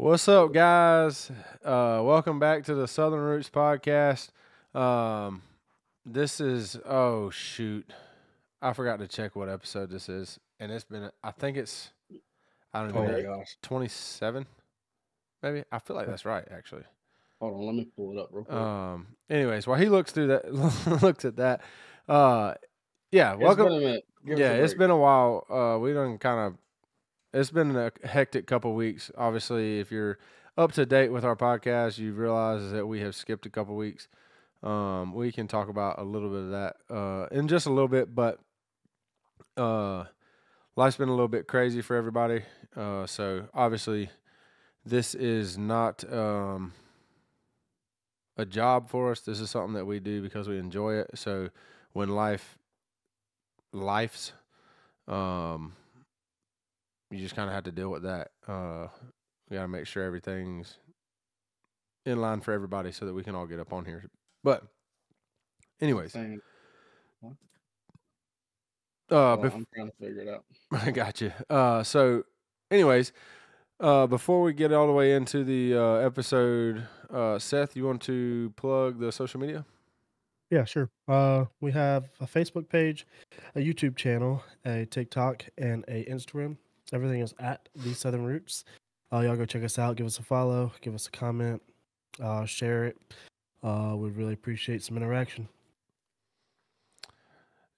What's up, guys? Welcome back to the Southern Roots podcast. This is shoot, I forgot to check what episode this is, and it's been I think it's I don't even know, gosh. 27, maybe. I feel like that's right, actually. Hold on, let me pull it up real quick. Anyways, while he looks through that, looks at that, yeah, It's welcome. been a minute. Give us Yeah, a it's break. been a while. We done kind of. It's been a hectic couple weeks. Obviously, if you're up to date with our podcast, you realize that we have skipped a couple weeks. We can talk about a little bit of that in just a little bit, but life's been a little bit crazy for everybody. So obviously, this is not a job for us. This is something that we do because we enjoy it. So when life's you just kind of have to deal with that. We got to make sure everything's in line for everybody so that we can all get up on here. But, anyways, I'm I trying to figure it out. I got you. So, anyways, before we get all the way into the episode, Seth, you want to plug the social media? Yeah, sure. We have a Facebook page, a YouTube channel, a TikTok, and a Instagram. Everything is at The Southern Roots. Y'all go check us out. Give us a follow. Give us a comment. Share it. We'd really appreciate some interaction.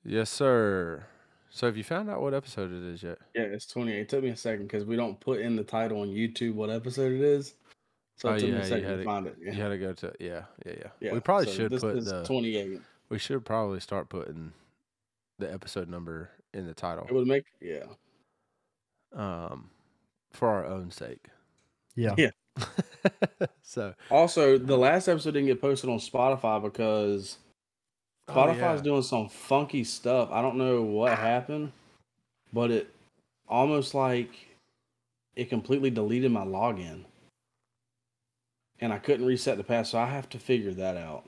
Yes, sir. So have you found out what episode it is yet? Yeah, it's 28. It took me a second because we don't put in the title on YouTube what episode it is. So it took me a second to find it. Yeah. You had to go to yeah. Yeah, We probably so should this put is the 28. We should probably start putting the episode number in the title. It would make for our own sake. Yeah. So also, the last episode didn't get posted on Spotify because Spotify's doing some funky stuff. I don't know what happened, but it almost like it completely deleted my login. And I couldn't reset the password, so I have to figure that out.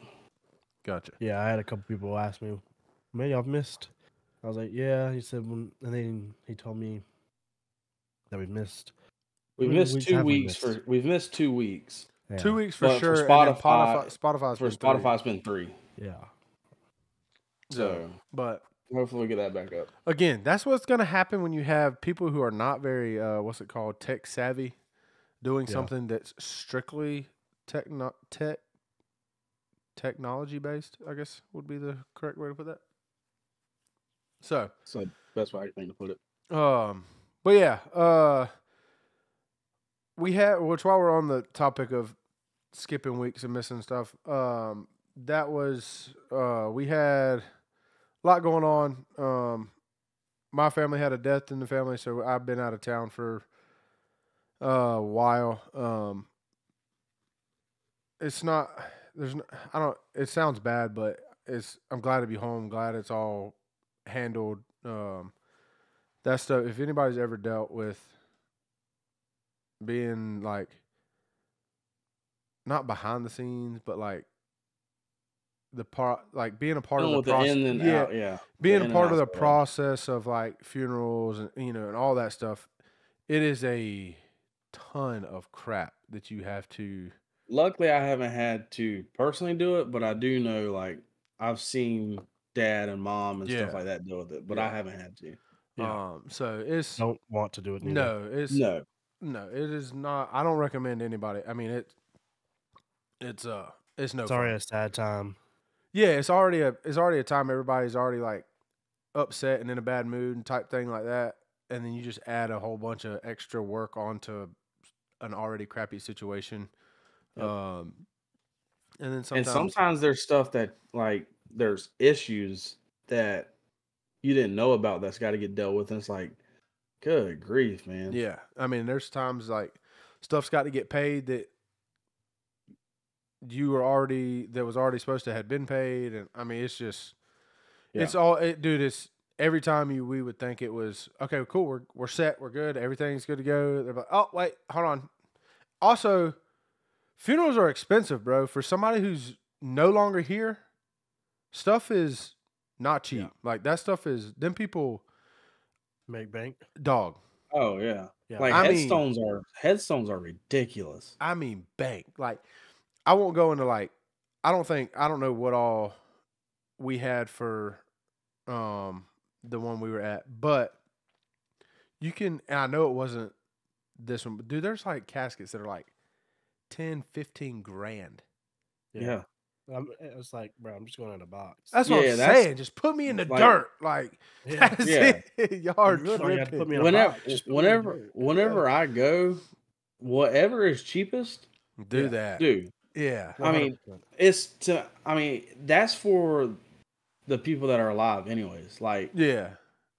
Gotcha. Yeah, I had a couple people ask me, "Man, I've missed." I was like, "Yeah." He said, and then he told me that we missed. We've missed 2 weeks We've missed 2 weeks. Yeah. 2 weeks for sure. For Spotify's Spotify's been 3. Yeah. So, but hopefully we get that back up. Again, that's what's going to happen when you have people who are not very tech savvy, doing something that's strictly technology based, I guess would be the correct way to put that. So that's why I think to put it. But yeah, we had, which while we're on the topic of skipping weeks and missing stuff, that was we had a lot going on. My family had a death in the family, so I've been out of town for a while. It's not. It sounds bad, but I'm glad to be home. Glad it's all handled. That stuff. If anybody's ever dealt with being like not behind the scenes, but like the part, like being a part of the process, being a part of the process of like funerals and and all that stuff, it is a ton of crap that you have to. Luckily, I haven't had to personally do it, but I do know, like, I've seen dad and mom and stuff like that deal with it, but I haven't had to. Yeah. So it's don't want to do it. No, it is not. I don't recommend anybody. I mean, it's no. It's already a sad time. Yeah, it's already a time everybody's already like upset and in a bad mood and type thing like that, and then you just add a whole bunch of extra work onto an already crappy situation. Yep. And then sometimes there's stuff that, like, there's issues that you didn't know about that's got to get dealt with, and it's like, good grief, man. Yeah, I mean, there's times like stuff's got to get paid that was already supposed to have been paid, and I mean, it's just it's every time we would think it was okay, cool, we're set, we're good, everything's good to go. They're like, oh wait, hold on. Also, funerals are expensive, bro. For somebody who's no longer here, stuff is not cheap. Yeah. Like that stuff is. Them people make bank. Dog. Oh yeah. Yeah. Like I mean- headstones are ridiculous. I mean, bank. Like, I won't go into like. I don't know what all we had for the one we were at, but you can. And I know it wasn't this one, but dude, there's like caskets that are like 10, 15 grand. Yeah. It's like, bro, I'm just going in a box. That's what Yeah, I'm that's- saying. Just put me in the like- dirt. Like, Yeah. that's Yeah. it. Y'all are You really don't have to put me tripping. in a box. Just put me in the dirt. Whenever I go, whatever is cheapest, Do Yeah. that. dude. Yeah. I mean, 100%. that's for the people that are alive, anyways. Like, Yeah.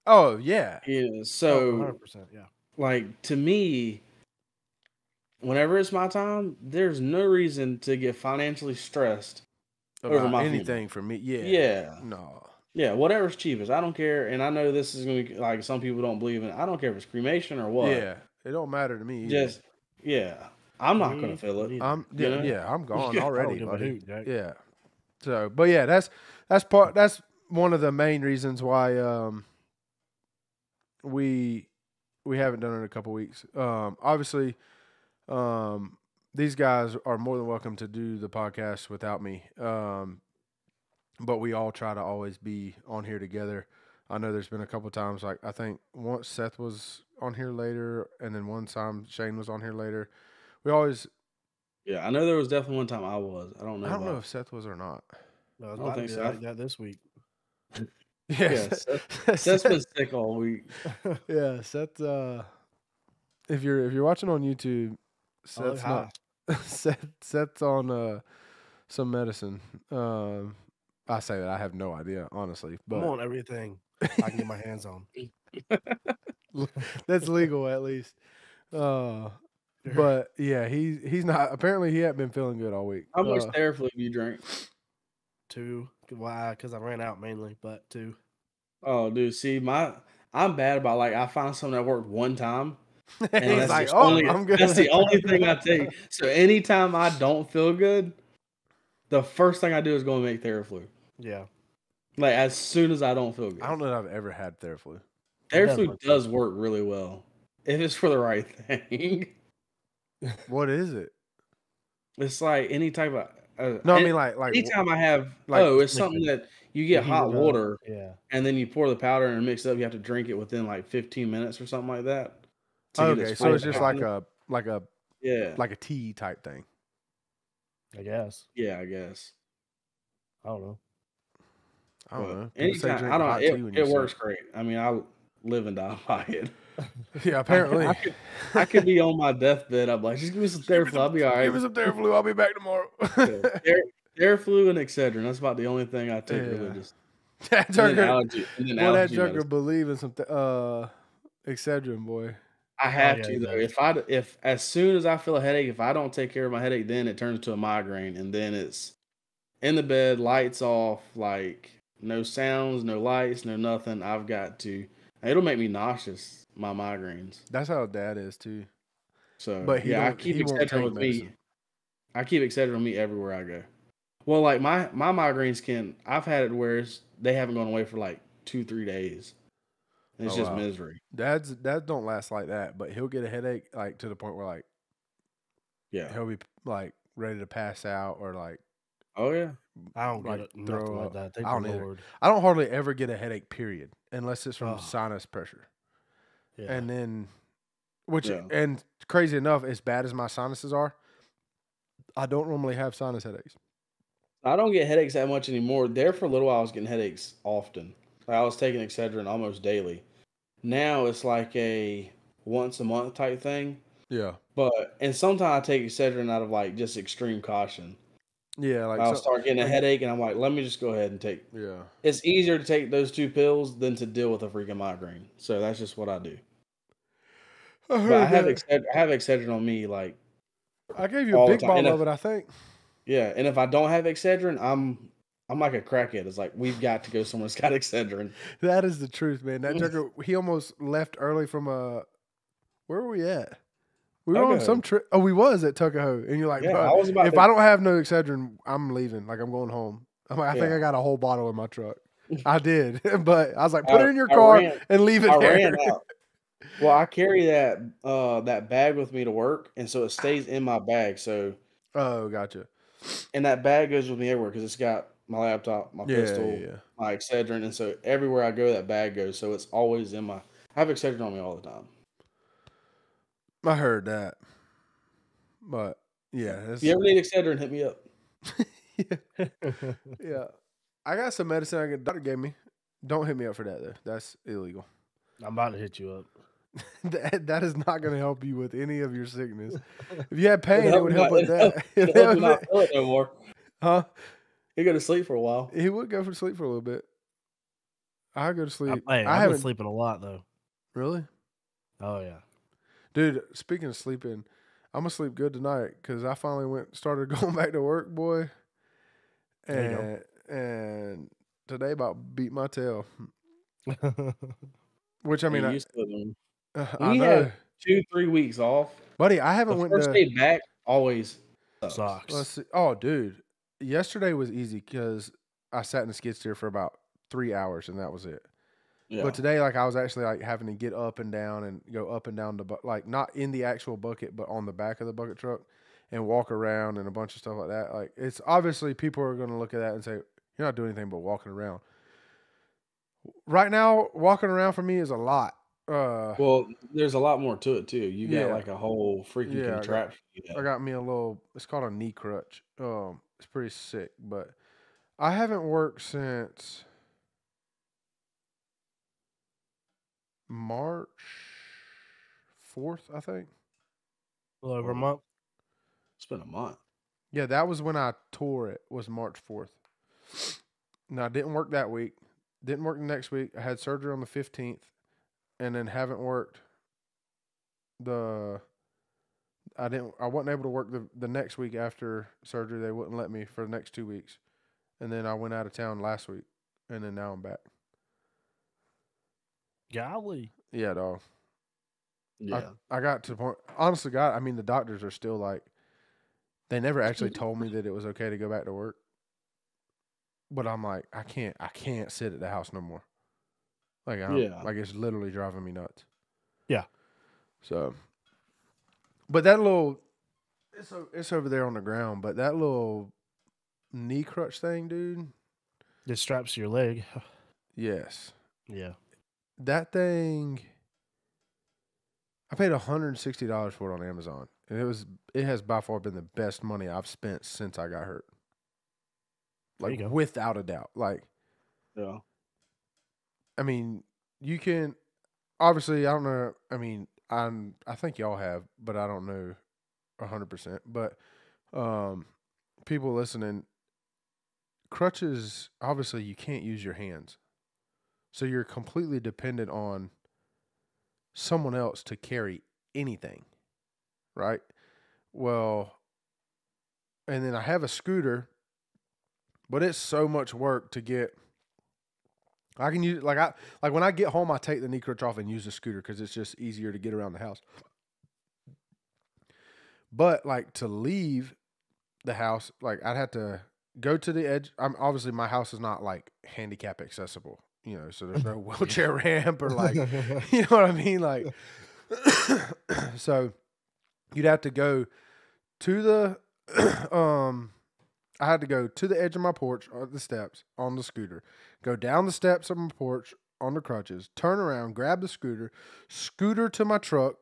Oh, yeah. yeah, so 100%. Yeah. like to me, whenever it's my time, there's no reason to get financially stressed. Over About my anything funeral. for me. Yeah. Yeah. No. Yeah, whatever's cheapest. I don't care. And I know this is going to be like some people don't believe in it. I don't care if it's cremation or what. Yeah. It don't matter to me. Either. Just, yeah. I'm not going Me to feel it. neither. I'm You yeah, know? yeah, I'm gone Yeah, I I don't already, give a buddy. hoot, Jack. Yeah. So, but yeah, that's one of the main reasons why we haven't done it in a couple weeks. Obviously, these guys are more than welcome to do the podcast without me. But we all try to always be on here together. I know there's been a couple times, like I think once Seth was on here later, and then one time Shane was on here later. We always. Yeah, I know there was definitely one time I was. I don't know. I don't know about- if Seth was or not. No, I was I don't about to think do so. like that this week. Yeah, Seth's been sick all week. Yeah, Seth. If you're watching on YouTube, I look Seth's high. not. Seth's on some medicine. I say that I have no idea, honestly, I'm but on everything I can get my hands on. that's legal at least. But yeah, he's not. Apparently, he hadn't been feeling good all week. How much Theraflu you drank? 2. Why? Because I ran out mainly, but 2. Oh, dude, see, I'm bad about like I find something that worked one time, and He's that's like, just oh, only, I'm good. that's the only thing I take. So anytime I don't feel good, the first thing I do is go and make Theraflu. Yeah. Like as soon as I don't feel good. I don't know that I've ever had Theraflu. Theraflu does work really well if it's for the right thing. What is it? It's like any type of No, I mean like anytime I have like it's something that you get Heat hot it up. water Yeah. and then you pour the powder and mix it up. You have to drink it within like 15 minutes or something like that. to get okay, its so it's flavor just out. like Yeah, a tea type thing. I guess. yeah, I guess. I don't know. I don't But know. People say anytime, drink I don't. hot tea when It, you're it works sick. great. I mean, I live and die by it. Yeah, apparently. I could be on my deathbed. I'm like, just give me some Theraflu. I'll be all right. Give me some Theraflu. I'll be back tomorrow. Theraflu and Excedrin. That's about the only thing I take Yeah. religiously. That And then Tucker, allergy. And then boy, that allergy Tucker medicine. believe in some Excedrin, boy. I have yeah, to he though. does. If as soon as I feel a headache, if I don't take care of my headache, then it turns into a migraine, and then it's in the bed, lights off, like no sounds, no lights, no nothing. I've got to. It'll make me nauseous. My migraines. That's how Dad is too. So, But he yeah, I don't- keep he won't Excedrin take with me. medicine. I keep Excedrin with me everywhere I go. Well, like my migraines I've had it where they haven't gone away for like 2-3 days. And it's Oh, just wow. misery. Dads don't last like that, but he'll get a headache like to the point where like Yeah. he'll be like ready to pass out or like Oh yeah. I don't Like, get it. throw Nothing up. like that. Thank I don't the either. Lord. I don't hardly ever get a headache, period, unless it's from Oh. sinus pressure. Yeah. And then, which Yeah. and crazy enough, as bad as my sinuses are, I don't normally have sinus headaches. I don't get headaches that much anymore. There for a little while, I was getting headaches often. Like, I was taking Excedrin almost daily. Now it's like a once a month type thing. Yeah, And sometimes I take Excedrin out of like just extreme caution. yeah, like I'll so- start getting a like- headache, and I'm like, let me just go ahead and take. Yeah, It's easier to take those 2 pills than to deal with a freaking migraine. So that's just what I do. I But I have heard I have Excedrin on me, like that. I gave you a all the big time. bottle And of it, I think. yeah. And if I don't have Excedrin, I'm like a crackhead. It's like we've got to go somewhere that's got Excedrin. That is the truth, man. That Tucker, he almost left early from a. Where were we at? We were on Tuckahoe. some trip. Oh, we was at Tuckahoe, and you're like, Yeah, bro, I was about if to- I don't have no Excedrin, I'm leaving. Like I'm going home. I'm like, I think Yeah. I got a whole bottle in my truck. I did, but I was like, I- put it in your I car ran- and leave it I there. ran out. Well, I carry that bag with me to work, and so it stays in my bag. So, Oh, gotcha. and that bag goes with me everywhere because it's got my laptop, my Yeah, pistol, yeah. my Excedrin, and so everywhere I go, that bag goes. So it's always in my. I have Excedrin on me all the time. I heard that, but yeah, If you ever need Excedrin, hit me up. yeah, yeah. I got some medicine the doctor gave me. Don't hit me up for that though. That's illegal. I'm about to hit you up. that is not going to help you with any of your sickness. If you had pain, It'd it would help with that. It'd help you not feel it no more. Huh? You go to sleep for a while. He would go for sleep for a little bit. I go to sleep. I've I haven't been sleeping a lot though. Really, Oh yeah, dude. Speaking of sleeping, I'm gonna sleep good tonight because I finally started going back to work, boy. And today about beat my tail. Which I mean, we had 2-3 weeks off, buddy. I haven't the first day back always sucks. Let's see. Oh, dude, yesterday was easy because I sat in the skid steer for about 3 hours and that was it. Yeah. But today, like I was actually like having to get up and down and go up and down the like not in the actual bucket, but on the back of the bucket truck and walk around and a bunch of stuff like that. Like it's obviously people are going to look at that and say you're not doing anything but walking around. Right now, walking around for me is a lot. Well, there's a lot more to it too. You got like a whole freaking contraption. I got me a little. It's called a knee crutch. It's pretty sick, but I haven't worked since March 4th, I think. A little over a month. It's been a month. Yeah, that was when I tore it. Was March 4th. Now I didn't work that week. Didn't work the next week. I had surgery on the 15th, and then haven't worked I wasn't able to work the next week after surgery. They wouldn't let me for the next 2 weeks. And then I went out of town last week, and then now I'm back. Golly. Yeah, dog. Yeah. I got to the point, honestly, God, I mean, the doctors are still like, they never actually told me that it was okay to go back to work. But I'm like, I can't sit at the house no more. Like, like it's literally driving me nuts. Yeah. So, but that little, it's over there on the ground, but that little knee crutch thing, dude. It straps to your leg. Yes. Yeah. That thing, I paid $160 for it on Amazon. And it has by far been the best money I've spent since I got hurt. Like, without a doubt. Like, yeah. I mean, you can, obviously, I don't know. I mean, I think y'all have, but I don't know 100%. But people listening, crutches, obviously, you can't use your hands. So you're completely dependent on someone else to carry anything, right? Well, and then I have a scooter, but it's so much work to get. I can use like when I get home, I take the knee crutch off and use the scooter because it's just easier to get around the house. But like to leave the house, like I'd have to go to the edge. Obviously my house is not like handicap accessible, you know, so there's no wheelchair ramp or like, you know what I mean? Like, so you'd have to go to the, I had to go to the edge of my porch, the steps on the scooter, go down the steps of my porch on the crutches, turn around, grab the scooter to my truck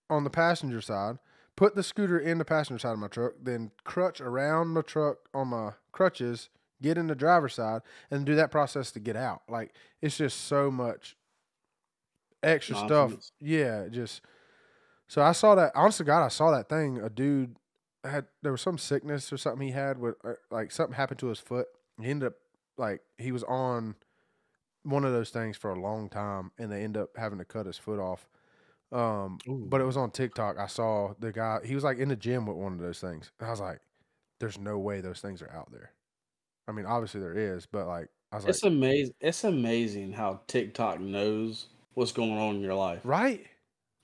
on the passenger side, put the scooter in the passenger side of my truck, then crutch around my truck on my crutches, get in the driver's side, and do that process to get out. Like, it's just so much extra stuff. Yeah, just, so I saw that, honest to God, I saw that thing, a dude, there was some sickness or something he had with like something happened to his foot. He ended up like he was on one of those things for a long time and they end up having to cut his foot off. But it was on TikTok. I saw the guy, he was like in the gym with one of those things. And I was like, there's no way those things are out there. I mean, obviously there is, but like I was it's amazing. It's amazing how TikTok knows what's going on in your life. Right?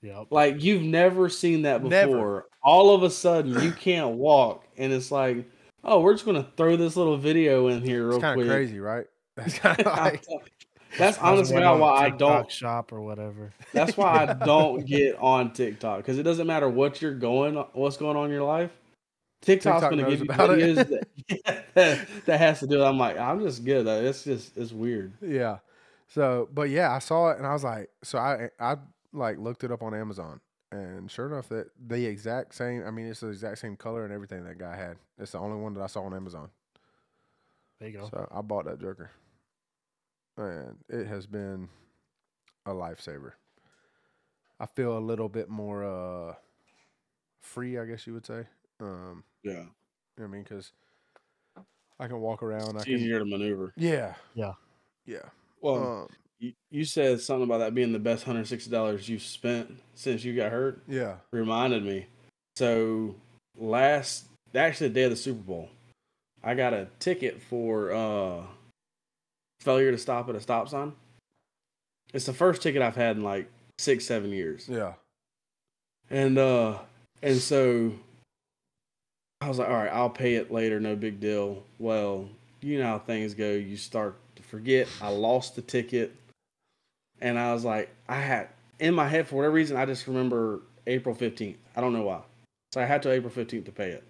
Yep. Like you've never seen that before. Never. All of a sudden you can't walk and it's like, oh, we're just gonna throw this little video in here real quick. It's kind of crazy, right? That's kind of like That's honestly Wasn't on why I TikTok don't. shop or whatever. That's why I don't get on TikTok, because it doesn't matter what's going on in your life. TikTok's TikTok going to knows give you about videos it. that has to do it. I'm like, I'm just good. It's weird. Yeah. So, but yeah, I saw it and I was like, so I like looked it up on Amazon, and sure enough, that the exact same. I mean, it's the exact same color and everything that guy had. It's the only one that I saw on Amazon. There you go. So I bought that Joker, and it has been a lifesaver. I feel a little bit more free, I guess you would say. Yeah, You know what I mean? Because I can walk around. it's I can. easier to maneuver. Yeah. Yeah. Yeah. Well, you said something about that being the best $160 you've spent since you got hurt. Yeah. Reminded me. So actually the day of the Super Bowl, I got a ticket for failure to stop at a stop sign. It's the first ticket I've had in like 6-7 years. Yeah. And so I was like, all right, I'll pay it later, no big deal. Well, you know how things go. You start to forget. I lost the ticket. And I was like, I had in my head, for whatever reason, I just remember April 15th. I don't know why. So I had till April 15th to pay it.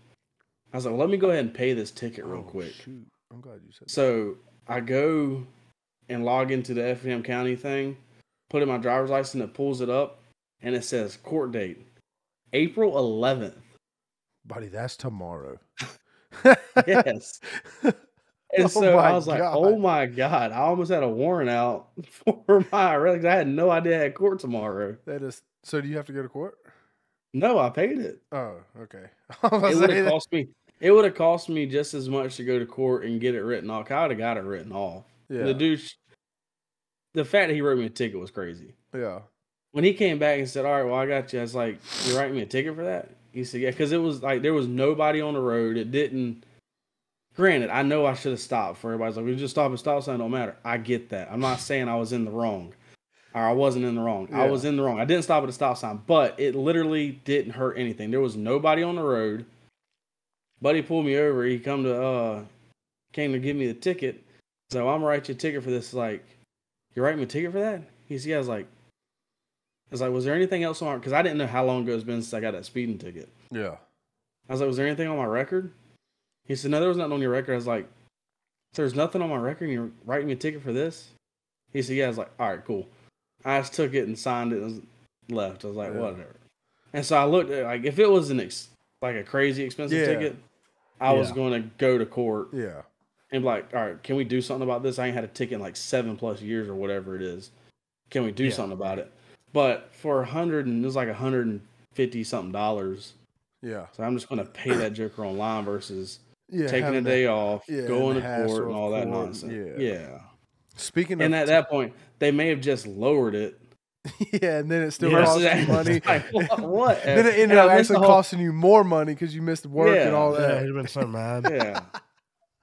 I was like, well, let me go ahead and pay this ticket real quick. Shoot. I'm glad you said that. So I go and log into the Effingham County thing, put in my driver's license, it pulls it up, and it says court date, April 11th. Buddy, that's tomorrow. Yes. And Oh so my I was like, God. oh my God, I almost had a warrant out for my arrest. I had no idea I had court tomorrow. That is. So do you have to go to court? No, I paid it. Oh, okay. It would have cost me just as much to go to court and get it written off. I would have got it written off. Yeah. The fact that he wrote me a ticket was crazy. Yeah. When he came back and said, all right, well, I got you. I was like, you're writing me a ticket for that? He said, yeah, because it was like there was nobody on the road. It didn't. Granted, I know I should have stopped. For everybody's like, we just stop and stop sign, don't matter. I get that. I'm not saying I was in the wrong. Or I wasn't in the wrong. Yeah. I was in the wrong. I didn't stop at a stop sign, but it literally didn't hurt anything. There was nobody on the road. Buddy pulled me over. He came to give me the ticket. So I'm gonna write you a ticket for this. Like, you writing me a ticket for that? He said, yeah. I was like, was there anything else on? Because I didn't know how long ago it's been since I got that speeding ticket. Yeah. I was like, was there anything on my record? He said, no, there was nothing on your record. I was like, so there's nothing on my record and you're writing me a ticket for this? He said, yeah. I was like, all right, cool. I just took it and signed it and left. I was like, whatever. And so I looked at, like, if it was like a crazy expensive ticket, I was going to go to court. Yeah. And be like, all right, can we do something about this? I ain't had a ticket in like 7+ years or whatever it is. Can we do something about it? But for it was like $150 something. Yeah. So I'm just going to pay that joker online versus Yeah. taking a day off, going to hassle court, and all that of court. nonsense. Yeah. Yeah. Speaking of. And at that point, they may have just lowered it. Yeah, and then it still costs you money. Like, what? Then it ended up actually costing you more money because you missed work and all that. Yeah, he'd have been so mad. Yeah.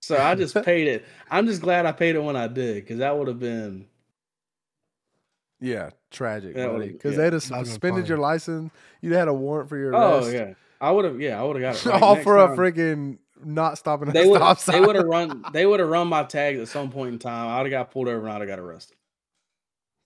So I just paid it. I'm just glad I paid it when I did, because that would have been. Yeah, tragic, That buddy. would've- Because yeah, they'd have suspended funny. your license. You'd had a warrant for your arrest. Oh yeah, I would have. Yeah, I would have got it. Right All next for a time. freaking not stopping at They a would. stop sign. They would have run. They would have run my tags at some point in time. I would have got pulled over and I'd have got arrested.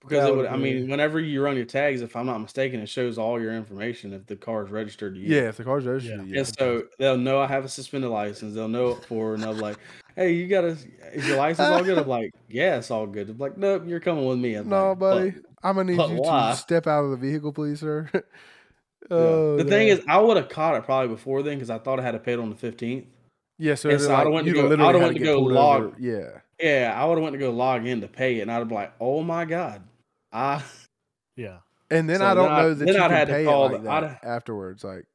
Because it would. I mean, whenever you run your tags, if I'm not mistaken, it shows all your information if the car's registered to you. Yeah, if the car's registered. Yeah. And so they'll know I have a suspended license. They'll know it for, and they'll be like, "Hey, is your license all good?" I'm like, "Yeah, it's all good." I'm like, "Nope, you're coming with me." I'm No, like, buddy. I'm gonna need you why? to step out of the vehicle, please, sir. The thing is, I would have caught it probably before then because I thought I had to pay it on the 15th. Yeah, so And so I went to go. I went to go log. Yeah, yeah, I would have went to go log in to pay it, and I'd be like, "Oh my God, Yeah. And then So I don't then know that then you I'd can had to pay it call like that afterwards. Like,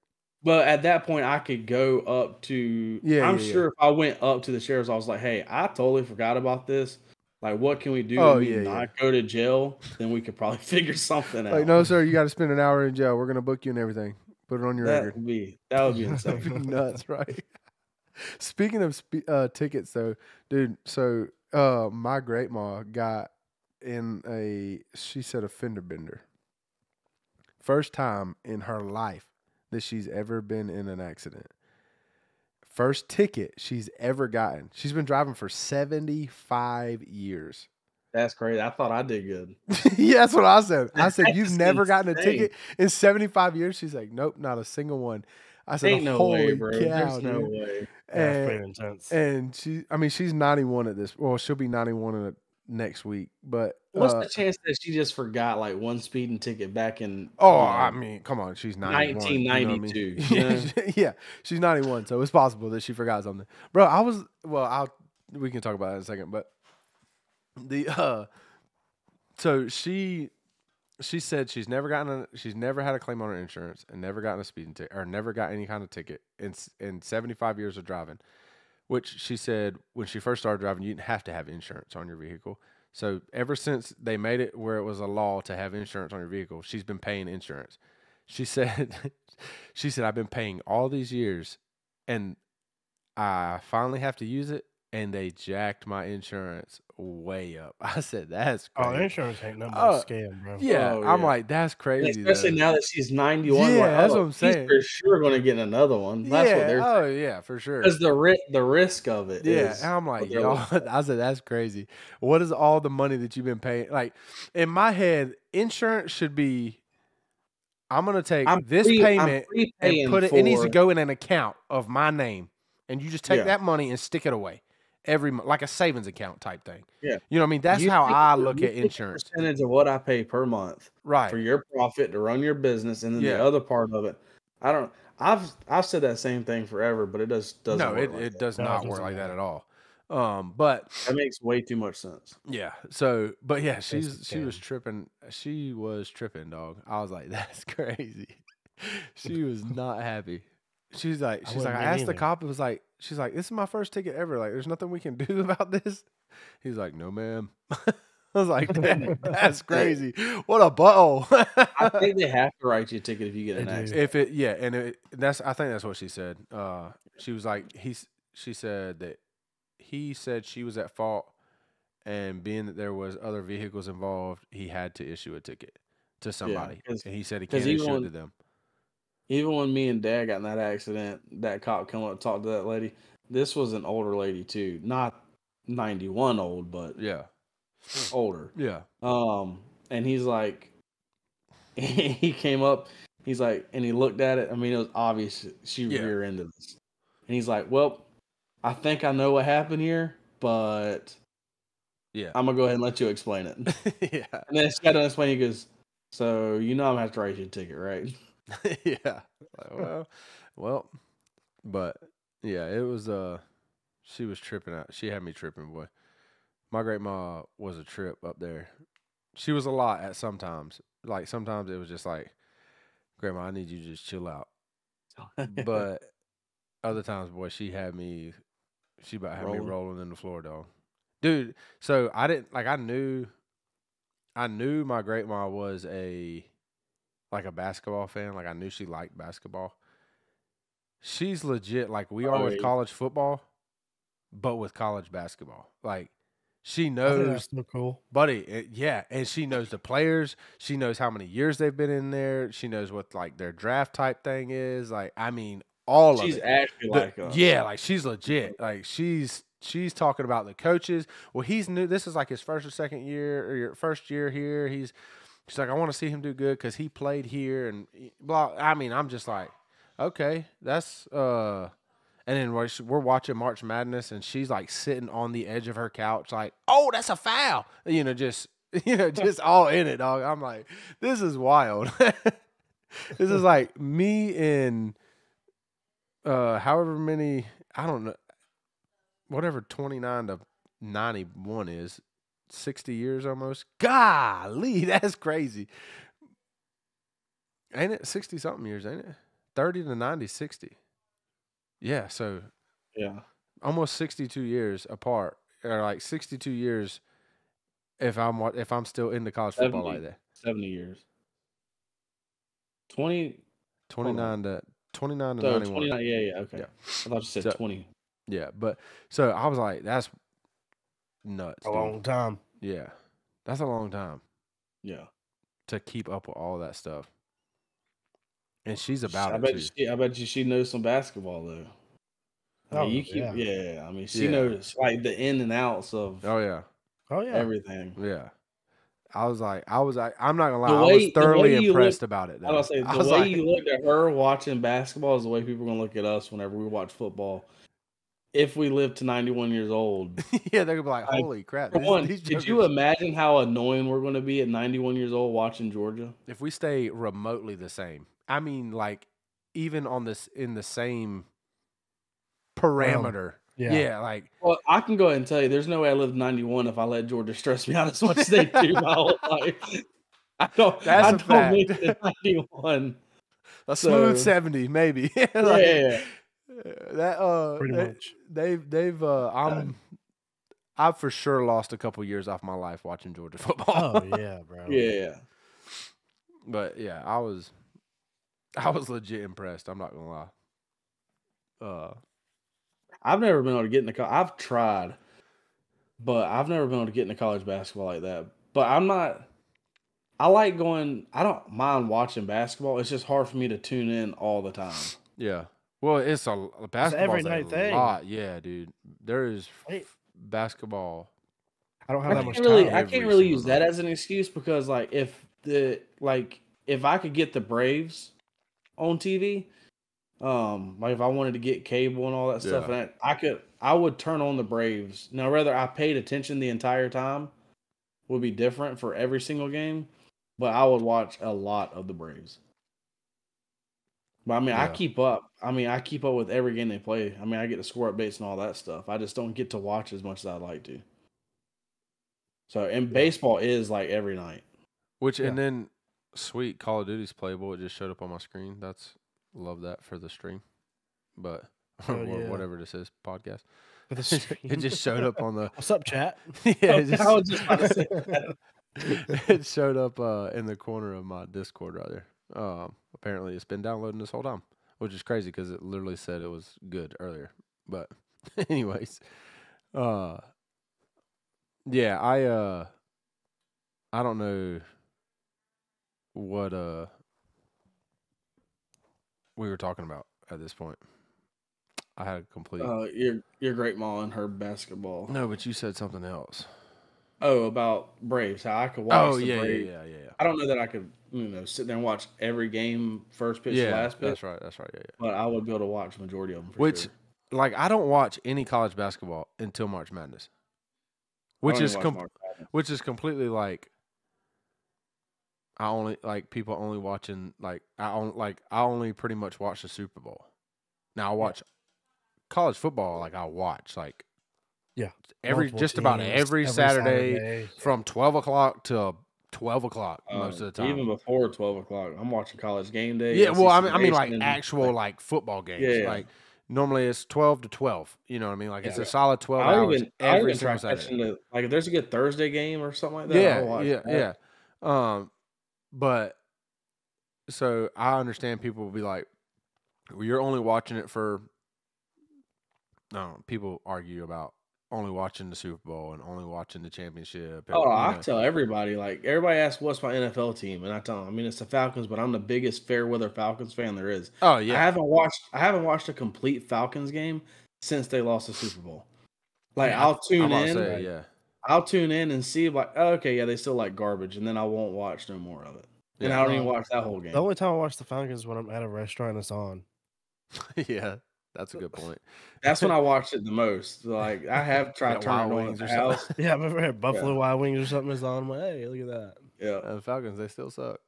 But at that point, I could go up to. I'm sure if I went up to the sheriff's office, like, "Hey, I totally forgot about this. Like, what can we do to not go to jail?" Then we could probably figure something out. Like, no, sir, you got to spend an hour in jail. We're gonna book you and everything. Put it on your record. That would be insane. That'd be nuts, right? Speaking of tickets, though, dude. So, my great ma got in she said a fender bender. First time in her life that she's ever been in an accident. First ticket she's ever gotten. She's been driving for 75 years. That's crazy. I thought I did good. Yeah, that's what I said. I said, you've That's never gotten a insane. ticket in 75 years? She's like, nope, not a single one. I said, Ain't no holy way, bro. cow, There's dude. no way. That's And, pretty intense. and she's 91 at this. Well, she'll be 91 in next week. But what's the chance that she just forgot like one speeding ticket back in? I mean, come on, she's 91. 1992. You know what I mean? Yeah, she's 91, so it's possible that she forgot something. Bro, we can talk about that in a second, but so she said she's never had a claim on her insurance and never gotten a speeding ticket or never got any kind of ticket in 75 years of driving, which she said when she first started driving, you didn't have to have insurance on your vehicle. So ever since they made it where it was a law to have insurance on your vehicle, she's been paying insurance. She said, I've been paying all these years and I finally have to use it. And they jacked my insurance way up. I said, that's crazy. Oh, insurance ain't nothing but a scam, bro. Yeah, I'm like, that's crazy. Especially now that she's 91. Yeah, like, that's what I'm saying. She's for sure going to get another one. That's what they're saying. Oh, yeah, for sure. Because the risk of it is. And I'm like, y'all, I said, that's crazy. What is all the money that you've been paying? Like, in my head, insurance should be, I'm going to take this payment and put it, it needs to go in an account of my name. And you just take that money and stick it away. Every month, like a savings account type thing. Yeah. You know what I mean? That's how I look at insurance. Percentage of what I pay per month. Right. For your profit to run your business. And then the other part of it. I've said that same thing forever, but it doesn't work. No, it does not work like that at all. But that makes way too much sense. Yeah. So, but yeah, she was tripping. She was tripping, dog. I was like, that's crazy. She was not happy. She's like, I asked the cop, she's like, this is my first ticket ever. Like, there's nothing we can do about this. He's like, no, ma'am. I was like, that's crazy. What a butthole. I think they have to write you a ticket if you get an accident. I think that's what she said. She was like, she said that he said she was at fault, and being that there was other vehicles involved, he had to issue a ticket to somebody. And he said he can't issue it to them. Even when me and Dad got in that accident, that cop come up and talked to that lady. This was an older lady too, not 91 old, but older. Yeah. And he's like, he came up, he's like, and he looked at it. I mean, it was obvious she rear-ended this. And he's like, well, I think I know what happened here, but I'm gonna go ahead and let you explain it. And then she got to explain. He goes, so I'm gonna have to write you a ticket, right? Yeah. Well, but yeah, it was she was tripping out. She had me tripping, boy. My great ma was a trip up there. She was a lot at sometimes. Like sometimes it was just like, Grandma, I need you to just chill out. But other times, boy, she about had me rolling in the floor, dog. Dude, so I knew my great ma was a basketball fan. Like I knew she liked basketball. She's legit like we are with college football, but with college basketball. Like she knows. That's so cool, buddy. And she knows the players. She knows how many years they've been in there. She knows what like their draft type thing is. Like I mean, all of it. She's actually like us. Yeah, like she's legit. Like she's talking about the coaches. Well, he's new. This is like his first or second year or your first year here. She's like, I want to see him do good because he played here and blah. I mean, I'm just like, okay, that's And then we're watching March Madness, and she's like sitting on the edge of her couch, like, oh, that's a foul. Just all in it, dog. I'm like, this is wild. This is like me in however many, I don't know, whatever 29 to 91 is. 60 years almost. Golly, that's crazy. Ain't it 60 something years, ain't it? 30 to 90, 60. Yeah, so almost 62 years apart. Or like 62 years if I'm still into college football like that. 70 years. 29 to 91. 29, okay. Yeah. I thought you said 20. Yeah, but so I was like, that's nuts. A long time. Yeah. That's a long time. Yeah. To keep up with all that stuff. And she's about I bet you she knows some basketball though. I mean, I mean, she knows like the in and outs of. Oh yeah. Oh yeah. everything. Yeah. I was like, I'm not gonna lie, I was thoroughly impressed about it. I was say the way you looked at her watching basketball is the way people are gonna look at us whenever we watch football. If we live to 91 years old, yeah, they're gonna be like, "Holy crap!" For one, these could you imagine how annoying we're gonna be at 91 years old watching Georgia? If we stay remotely the same, I mean, like even on this in the same parameter. Yeah, like. Well, I can go ahead and tell you, there's no way I lived 91 if I let Georgia stress me out as much as they do my whole life. I don't make it 91. A smooth 70, maybe. Like, yeah. That pretty much. I've for sure lost a couple years off my life watching Georgia football. Oh yeah, bro. Yeah. But yeah, I was legit impressed. I'm not gonna lie. I've never been able to get into I've tried, but I've never been able to get into college basketball like that. But I like going. I don't mind watching basketball. It's just hard for me to tune in all the time. Yeah. Well, it's basketball every night thing. Lot. Yeah, dude. There is basketball. I don't have that much time. I can't really use that as an excuse because, like, if I could get the Braves on TV, like if I wanted to get cable and all that stuff, and I would turn on the Braves. Now, whether I paid attention the entire time would be different for every single game, but I would watch a lot of the Braves. But I mean, I keep up. I mean, I keep up with every game they play. I mean, I get the score updates and all that stuff. I just don't get to watch as much as I'd like to. So, and baseball is like every night. And then, sweet, Call of Duty's playable. It just showed up on my screen. Love that for the stream. But, whatever this is, podcast. For the stream. It just showed up on the... What's up, chat? I was just about to say that. It showed up in the corner of my Discord right there. Apparently it's been downloading this whole time, which is crazy because it literally said it was good earlier. But anyways, yeah, I don't know what we were talking about at this point. I had a complete your great mom and her basketball. No, but you said something else. Oh, about Braves. How I could watch the Braves. Yeah. I don't know that I could, sit there and watch every game, first pitch to last pitch. That's right. Yeah. But I would be able to watch the majority of them for Which, sure. like, I don't watch any college basketball until March Madness. Which is completely like I only like people only watching I only pretty much watch the Super Bowl. Now I watch college football I watch every Saturday from 12 o'clock to 12 o'clock most of the time. Even before 12 o'clock, I'm watching College Game Day. Yeah, well, I mean like actual football games. Yeah. Like normally it's 12 to 12. You know what I mean? Like it's a solid 12 hours every single Saturday. Like if there's a good Thursday game or something like that, I'll watch that. But so I understand people will be like, well, you're only watching it for. No, people argue about only watching the Super Bowl and only watching the championship. I tell everybody, everybody asks what's my NFL team, and I tell them, it's the Falcons, but I'm the biggest fair weather Falcons fan there is. Oh yeah, I haven't watched a complete Falcons game since they lost the Super Bowl. I'll tune in. I'll tune in and see they still like garbage, and then I won't watch no more of it. And I don't even watch that whole game. The only time I watch the Falcons is when I'm at a restaurant and it's on. Yeah. That's a good point. That's when I watched it the most. I have tried turning on at the house. Yeah, I've ever had Buffalo Wild Wings or something is on. I'm like, hey, look at that. Yeah, the Falcons, they still suck.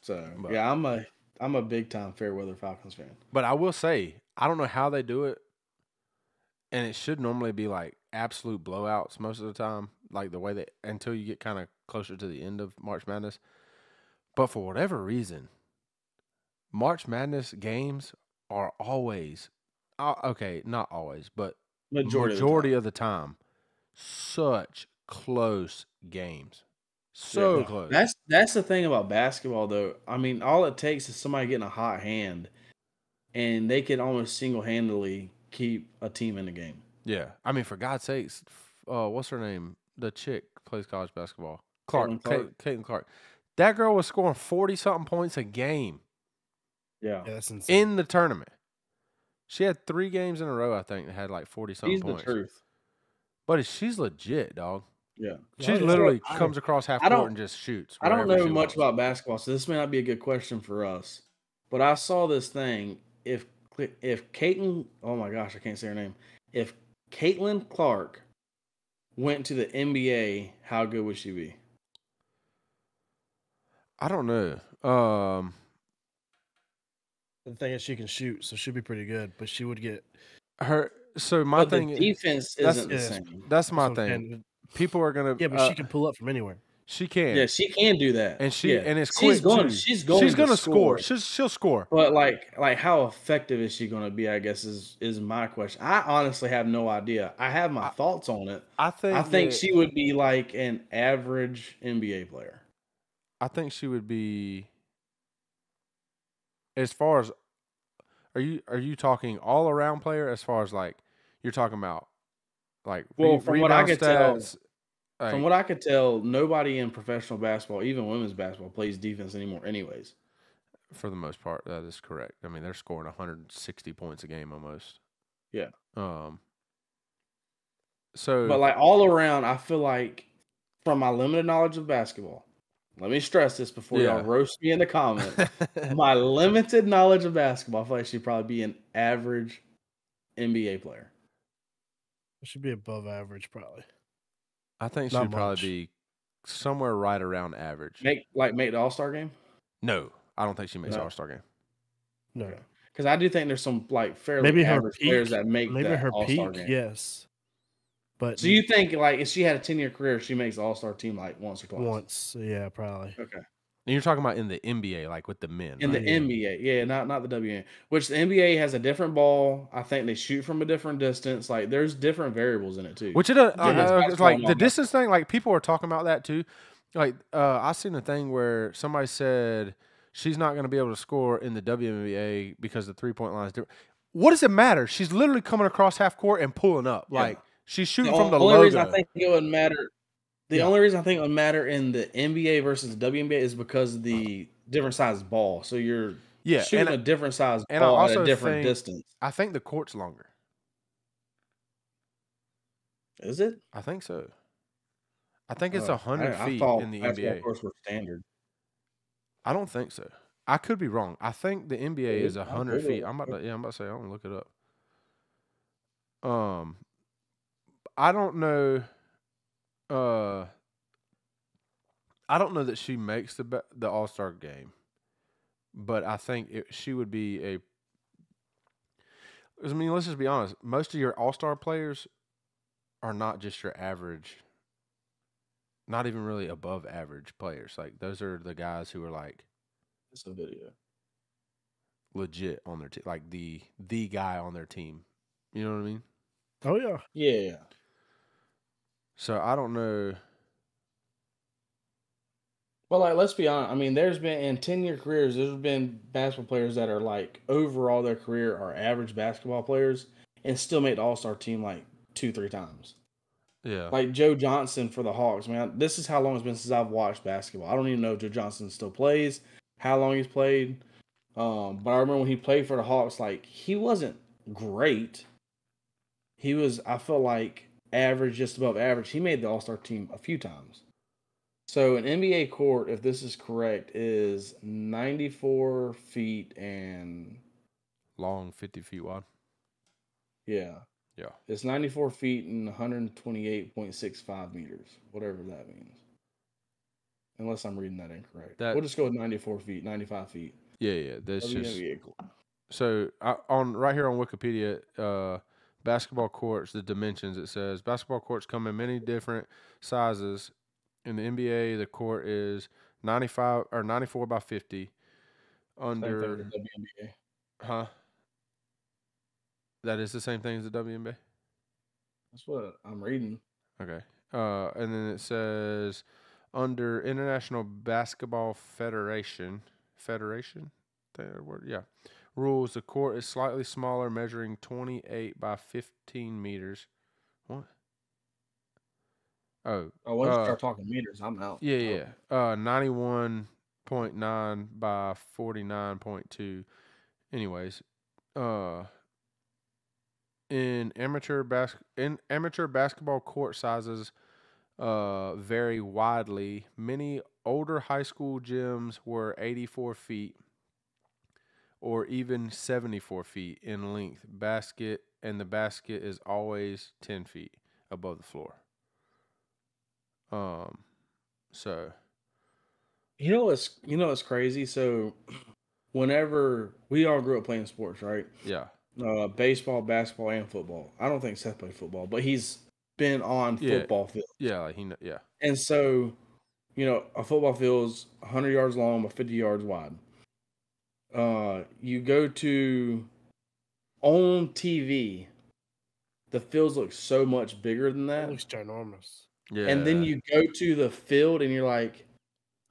So I'm a big time fair weather Falcons fan. But I will say, I don't know how they do it, and it should normally be absolute blowouts most of the time, the way until you get kind of closer to the end of March Madness. But for whatever reason, March Madness games are always, not always, but majority of the time, such close games. So close. That's the thing about basketball, though. All it takes is somebody getting a hot hand, and they can almost single-handedly keep a team in the game. Yeah. For God's sakes, what's her name? The chick plays college basketball. Caitlin Clark. That girl was scoring 40-something points a game. Yeah, that's insane. In the tournament. She had 3 games in a row, I think, that had 40-something points. She's the truth. But she's legit, dog. Yeah. She Oh, yeah. literally So, comes across half I don't- court and just shoots. I don't wherever know she much wants. about basketball, so this may not be a good question for us. But I saw this thing. If Caitlin, oh my gosh, I can't say her name. If Caitlin Clark went to the NBA, how good would she be? I don't know. The thing is, she can shoot, so she'd be pretty good. But she would get. Her. So my But thing. the defense that's- isn't the Yeah, same. That's my what I'm thing. saying. People are gonna. Yeah, but she can pull up from anywhere. She can. Yeah, she can do that. And she yeah. and it's she's quick going. too. She's going to score. She'll score. But like how effective is she going to be? I guess is my question. I honestly have no idea. I have my thoughts on it. I think she would be like an average NBA player. I think she would be. As far as, are you talking all around player? As far as like you're talking about, like from what I could stats, tell, from what I could tell, nobody in professional basketball, even women's basketball, plays defense anymore. Anyways, for the most part, that is correct. I mean, they're scoring 160 points a game almost. yeah. So, But like all around, I feel like from my limited knowledge of basketball, let me stress this before y'all roast me in the comments. My limited knowledge of basketball, I feel like she'd probably be an average NBA player. It should be above average, probably. I think Not she'd probably much. be somewhere right around average. Make the All-Star game? No, I don't think she makes All-Star game. No, because I do think there's some like fairly maybe her average peak, players that make maybe that her All-Star peak, game. yes. But so you think like if she had a 10-year career, she makes the All-Star team like once or twice? Once, yeah, probably. Okay. And you're talking about in the NBA, like with the men, in right? the NBA, yeah, not the WNBA. Which the NBA has a different ball. I think they shoot from a different distance. Like there's different variables in it too. Which like the distance thing. Like people are talking about that too. Like I seen a thing where somebody said she's not going to be able to score in the WNBA because the 3-point line is different. What does it matter? She's literally coming across half court and pulling up. Yeah. Like she's shooting from the logo. The only reason I think it would matter. The only reason I think it would matter in the NBA versus the WNBA is because of the different size ball. So you're shooting a different size ball at a different distance. I think the court's longer. Is it? I think so. I think it's 100 feet in the NBA. Courts were standard. I don't think so. I could be wrong. I think the NBA is 100 feet. I'm about to say, I'm gonna look it up. I don't know. I don't know that she makes the All-Star game, but I think she would be a. I mean, let's just be honest. Most of your All-Star players are not just your average. Not even really above average players. Like those are the guys who are like. It's a video. Legit on their team, like the guy on their team. You know what I mean? Oh yeah, yeah. So I don't know. Well, like let's be honest. I mean, there's been in 10-year careers, there's been basketball players that are like overall their career are average basketball players and still make the All-Star team like 2-3 times. Yeah. Like Joe Johnson for the Hawks, man. This is how long it's been since I've watched basketball. I don't even know if Joe Johnson still plays, how long he's played. But I remember when he played for the Hawks, like he wasn't great. He was, I feel like, average, just above average. He made the All-Star team a few times. So an NBA court, if this is correct, is 94 feet and long, 50 feet wide. Yeah. Yeah. It's 94 feet and 128.65 meters, whatever that means. Unless I'm reading that incorrect. We'll just go with 94 feet, 95 feet. Yeah. That's just. So on right here on Wikipedia, basketball courts, the dimensions, it says basketball courts come in many different sizes. In the NBA, the court is 95 or 94 by 50. Under the WNBA. Huh? That is the same thing as the WNBA? That's what I'm reading. Okay. And then it says under International Basketball Federation, rules, the court is slightly smaller, measuring 28 by 15 meters. What? Once you start talking meters, I'm out. Yeah. 91.9 by 49.2. Anyways, in amateur basketball court sizes vary widely. Many older high school gyms were 84 feet or even 74 feet in length. The basket is always 10 feet above the floor. So You know what's crazy? So whenever we all grew up playing sports, right? yeah, Baseball, basketball, and football. I don't think Seth played football, but he's been on yeah, football field. yeah, like yeah, And so, a football field is 100 yards long but 50 yards wide. You go to on TV, the fields look so much bigger than It that. looks ginormous. yeah. And then you go to the field and you're like,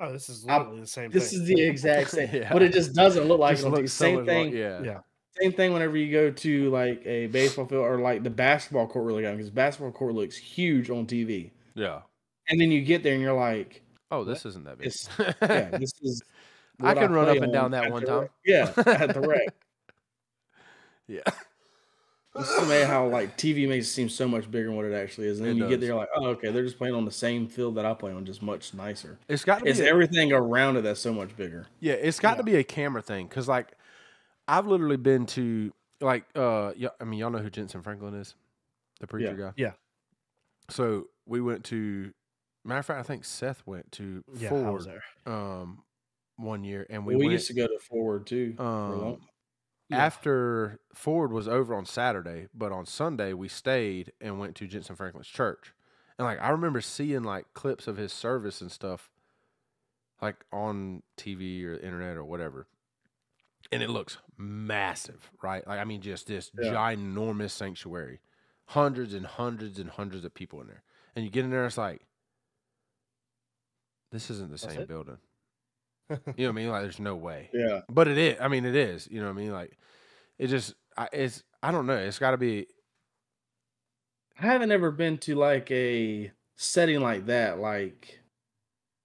Oh, this is literally the same this thing. is the exact same. Yeah. But it just doesn't look like Just it on TV. looks so Same much thing. yeah. Yeah. Same thing whenever you go to like a baseball field or like the basketball court really got because basketball court looks huge on TV. Yeah. And then you get there and you're like, Oh, this isn't that big. this is I what can run play up and on down that at one the time. rec. Yeah, at the rec. Yeah. It's amazing how like TV makes it seem so much bigger than what it actually is. And then It you get does. there like, oh, okay, they're just playing on the same field that I play on, just much nicer. It's got to be It's everything around it that's so much bigger. Yeah, it's got to be a camera thing because, like, I've literally been to, like, yeah, I mean, y'all know who Jensen Franklin is, the preacher guy. Yeah. So we went to, matter of fact, I think Seth went to I was Ford, there. 1 year, and We went used to go to Forward too. For a long after Ford was over on Saturday, but on Sunday we stayed and went to Jensen Franklin's church, and like I remember seeing like clips of his service and stuff, like on TV or internet or whatever. And it looks massive, right? Like, I mean, just this ginormous sanctuary. Hundreds and hundreds and hundreds of people in there. And you get in there, it's like, this isn't the same building. You know what I mean? Like, there's no way. Yeah. But it is. I mean, it is. You know what I mean? Like, it just, I don't know. It's got to be. I haven't ever been to like a setting like that. Like,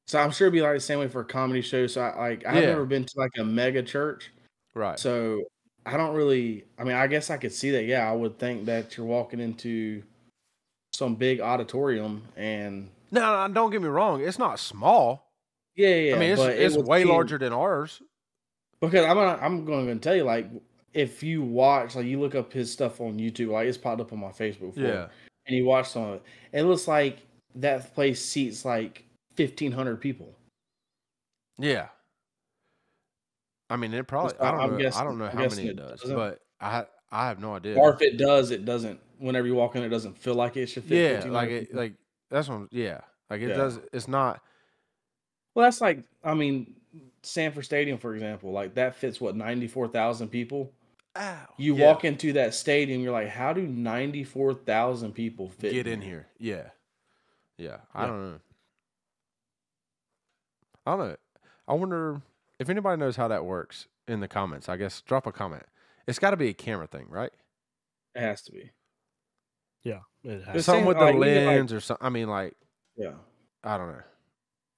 so I'm sure it'd be like the same way for a comedy show. So I've never been to like a mega church. Right. So I don't really, I mean, I guess I could see that. Yeah, I would think that you're walking into some big auditorium and. No, don't get me wrong. It's not small. Yeah. I mean, it's way larger than ours. Because I'm going to tell you, like, if you watch, like, you look up his stuff on YouTube, like, it's popped up on my Facebook before. Yeah. And you watch some of it. It looks like that place seats like 1,500 people. Yeah. I mean, it probably. I don't know how many it does, but I have no idea. Or if it does, it doesn't. Whenever you walk in, it doesn't feel like it should fit. Yeah, like that's what. Yeah, like it does. It's not. Well, that's like, I mean, Sanford Stadium, for example, like that fits what 94,000 people. Ow. You walk into that stadium, you're like, how do 94,000 people fit in here? Yeah. I don't know. I wonder if anybody knows how that works in the comments. I guess drop a comment. It's got to be a camera thing, right? It has to be. Yeah, it has. Something with the lens or something. I mean, like, yeah, I don't know.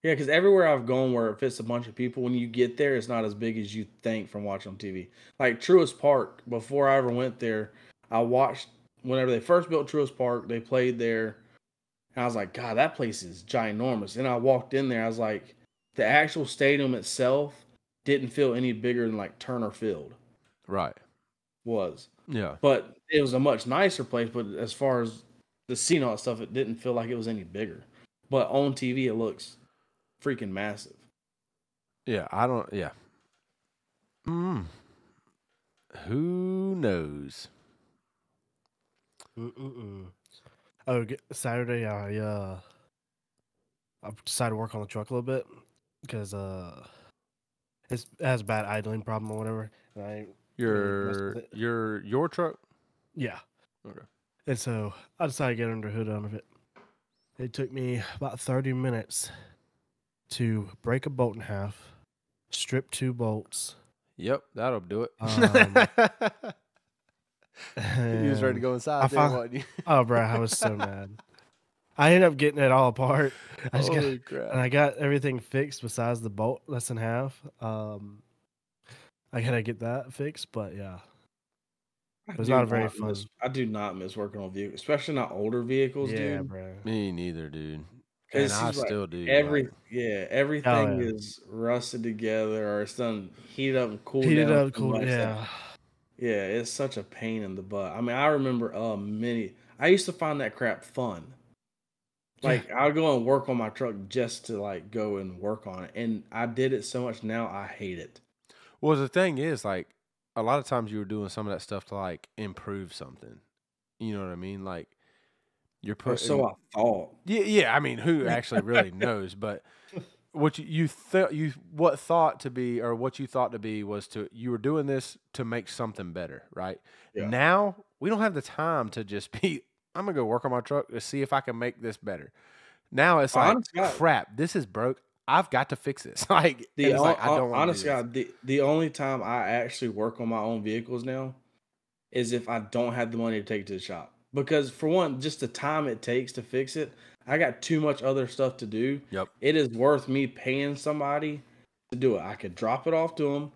Yeah, because everywhere I've gone where it fits a bunch of people, when you get there, it's not as big as you think from watching on TV. Like Truist Park, before I ever went there, I watched whenever they first built Truist Park, they played there, and I was like, God, that place is ginormous. And I walked in there, I was like, the actual stadium itself didn't feel any bigger than like Turner Field. Right. Was. Yeah. But it was a much nicer place, but as far as the scene and all that stuff, it didn't feel like it was any bigger. But on TV, it looks freaking massive. Yeah, yeah. Who knows? Oh, Saturday, I decided to work on the truck a little bit because it has a bad idling problem or whatever. And your truck? Yeah. Okay. And so I decided to get under the hood of it. It took me about 30 minutes to break a bolt in half, strip 2 bolts. Yep, that'll do it. You was ready to go inside there, wasn't you? Oh, bro, I was so mad. I ended up getting it all apart. Holy crap. And I got everything fixed besides the bolt less than half. I gotta get that fixed, but yeah. It was not a very fun. I do not miss working on vehicles, especially not older vehicles, Yeah, dude. bro. Me neither, dude. Because And it I seems like still do. everything yeah. is rusted together or it's done heated up and cooled Heated down up, too cool. much. Yeah. Yeah, it's such a pain in the butt. I mean, I remember I used to find that crap fun. Like I'll go and work on my truck just to like go and work on it. And I did it so much now I hate it. Well, the thing is, like, a lot of times you were doing some of that stuff to like improve something. You know what I mean? Like, you're Or so putting. I thought. Yeah. I mean, who actually really knows? But what what thought to be, or what you thought to be, was you were doing this to make something better, right? Yeah. Now we don't have the time to just be. I'm gonna go work on my truck to see if I can make this better. Now it's like, Honest God. crap, this is broke. I've got to fix this. Like, and it's like, I don't want to do this. Honest God, the only time I actually work on my own vehicles now is if I don't have the money to take it to the shop. Because for one, just the time it takes to fix it, I got too much other stuff to do. Yep. It is worth me paying somebody to do it. I could drop it off to them,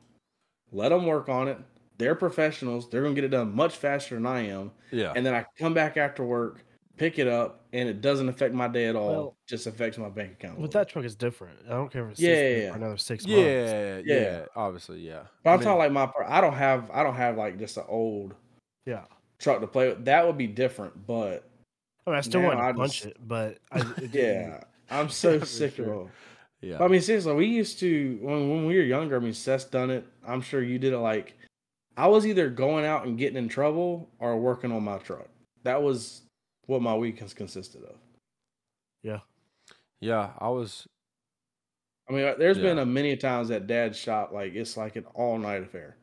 let them work on it. They're professionals. They're going to get it done much faster than I am. Yeah. And then I come back after work, pick it up, and it doesn't affect my day at all. Well, just affects my bank account. With that truck, it's different. I don't care if it's Yeah. for another 6 months. Yeah. Obviously, yeah. But I'm talking like I don't have like just an old Yeah. truck to play with. That would be different, but I mean, I still now want to I punch just- it, but yeah, I'm so for sick sure. of them. Yeah. But I mean, seriously, we used to when we were younger. I mean, Seth's done it. I'm sure you did it. Like, I was either going out and getting in trouble or working on my truck. That was what my weekends consisted of. Yeah, I was. I mean, there's Yeah. been a many times at Dad's shop, like it's like an all night affair.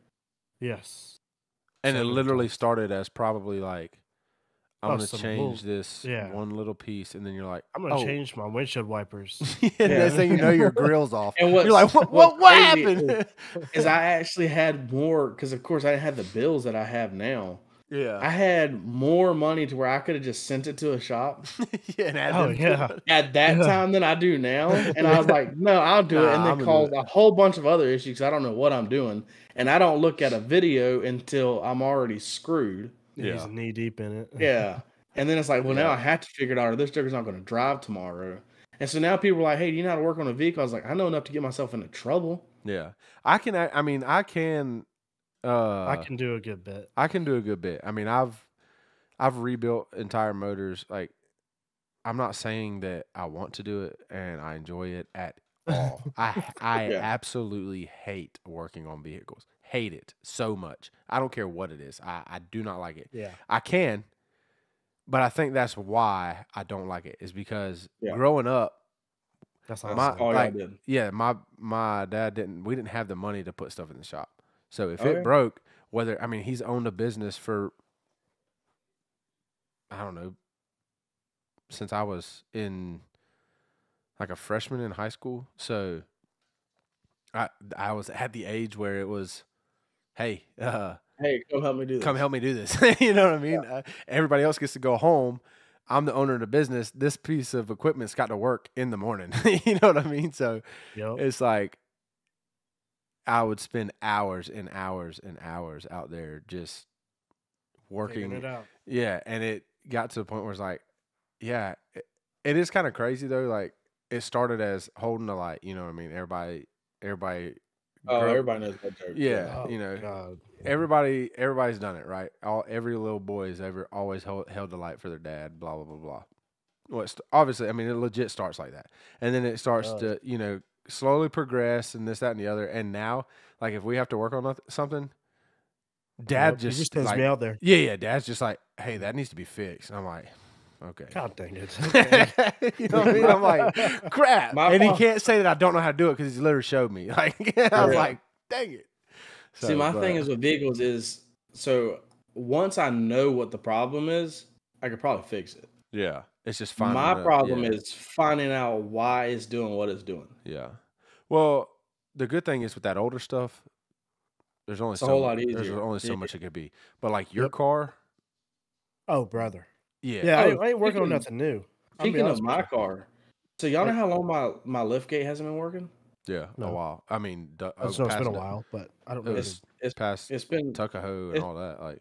yes. And it Several literally times. started as probably like, I'm Oh, gonna some change bull- this yeah. one little piece, and then you're like, I'm gonna oh. change my windshield wipers. And next thing you know, your grill's off. And You're like, what crazy happened? is I actually had more because, of course, I didn't have the bills that I have now. Yeah. I had more money to where I could have just sent it to a shop Yeah. And add Oh, them to yeah. it. at that time than I do now. And I was like, no, I'll do it. And Nah, then I'ma do caused it. a whole bunch of other issues. I don't know what I'm doing. And I don't look at a video until I'm already screwed. He's Yeah. knee deep in it. Yeah. And then it's like, well, now Yeah. I have to figure it out or this trucker's not going to drive tomorrow. And so now people are like, hey, do you know how to work on a vehicle? I was like, I know enough to get myself into trouble. Yeah. I can. I mean, I can. I can do a good bit. I can do a good bit. I mean, I've rebuilt entire motors. Like, I'm not saying that I want to do it and I enjoy it at all. I Yeah. absolutely hate working on vehicles. Hate it so much. I don't care what it is. I do not like it. Yeah. I can, but I think that's why I don't like it, is because Yeah. growing up, That's all. my all y'all like, did. yeah, my dad we didn't have the money to put stuff in the shop. So if Okay. it broke, I mean, he's owned a business for, I don't know, since I was in like a freshman in high school. So I was at the age where it was, hey, Hey, come help me do this. come help me do this. You know what I mean? Everybody else gets to go home. I'm the owner of the business. This piece of equipment's got to work in the morning. You know what I mean? So Yep. it's like I would spend hours and hours and hours out there just Figuring working. it out. Yeah, and it got to the point where it's like, yeah, it is kind of crazy though. Like, it started as holding the light. You know what I mean? Everybody. Oh, grew up- everybody knows that joke. Yeah, Oh, you know, God. everybody's done it, right? Every little boy has ever always held the light for their dad. Blah blah blah blah. Well, obviously, I mean, it legit starts like that, and then it starts to, you know, slowly progress and this, that, and the other. And now, like, if we have to work on something, Dad Yep, he just sends like, me out there. yeah, Dad's just like, hey, that needs to be fixed. And I'm like, okay. God dang it. Okay. You know what I mean? I'm like, crap. My And he fault. can't say that I don't know how to do it because he's literally showed me. Like, I was Yeah. like, dang it. See, my thing is with vehicles is, so once I know what the problem is, I could probably fix it. yeah, it's just finding My problem yeah, is finding out why it's doing what it's doing. yeah. Well, the good thing is with that older stuff, there's only It's a whole lot There's easier. only so Yeah. much it could be. But like your Yep. car, Oh, brother. yeah, Yeah, Oh, I ain't working on speaking- nothing new. I'll be Speaking of honest with my you. car, so y'all know how long my lift gate hasn't been working? yeah, a No. while. I mean, I just know it's been a past while, but I don't It know. was It's past it's been Tuckahoe and it's- all that. Like,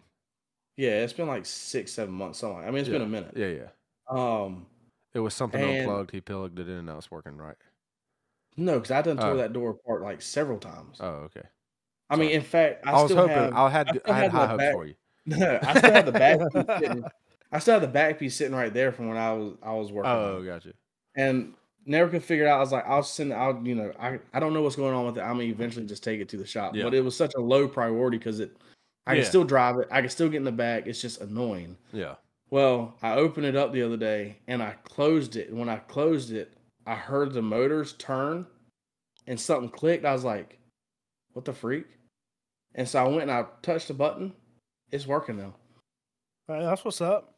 Yeah, it's been like 6-7 months. Something. I mean, it's been a minute. Yeah. It was something and unplugged. He plugged it in, and now it's working right. no, because I done tore Oh. that door apart like several times. Oh, okay. I mean, in fact, I was hoping I still had high the hopes back. for you. No, I still have the back piece sitting. I still have the back piece sitting right there from when I was working on Oh, it. gotcha. And never could figure it out. I was like, I don't know what's going on with it. I'm gonna eventually just take it to the shop. Yeah. But it was such a low priority because I can still drive it. I can still get in the back. It's just annoying. Yeah. Well, I opened it up the other day and I closed it. And when I closed it, I heard the motors turn and something clicked. I was like, what the freak? And so I went and I touched the button. It's working now. Right, that's what's up.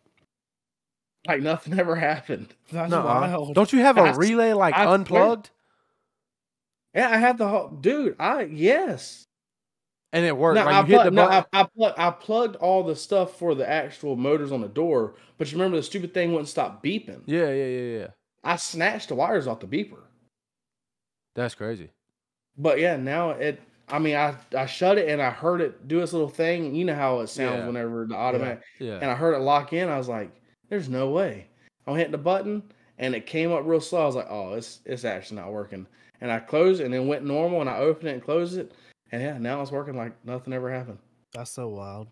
Like nothing ever happened. That's Nuh-uh. wild. Don't you have a relay like I swear. unplugged? Yeah, I have the whole dude. Yes. And it worked. No, Like you hit the button. I plugged all the stuff for the actual motors on the door, but you remember the stupid thing wouldn't stop beeping. Yeah. I snatched the wires off the beeper. That's crazy. But yeah, now I shut it and I heard it do its little thing. You know how it sounds whenever the automatic. Yeah. And I heard it lock in. I was like, "There's no way." I'm hitting the button and it came up real slow. I was like, "Oh, it's actually not working." And I closed it and it went normal. And I opened it and closed it. And yeah, now it's working like nothing ever happened. That's so wild.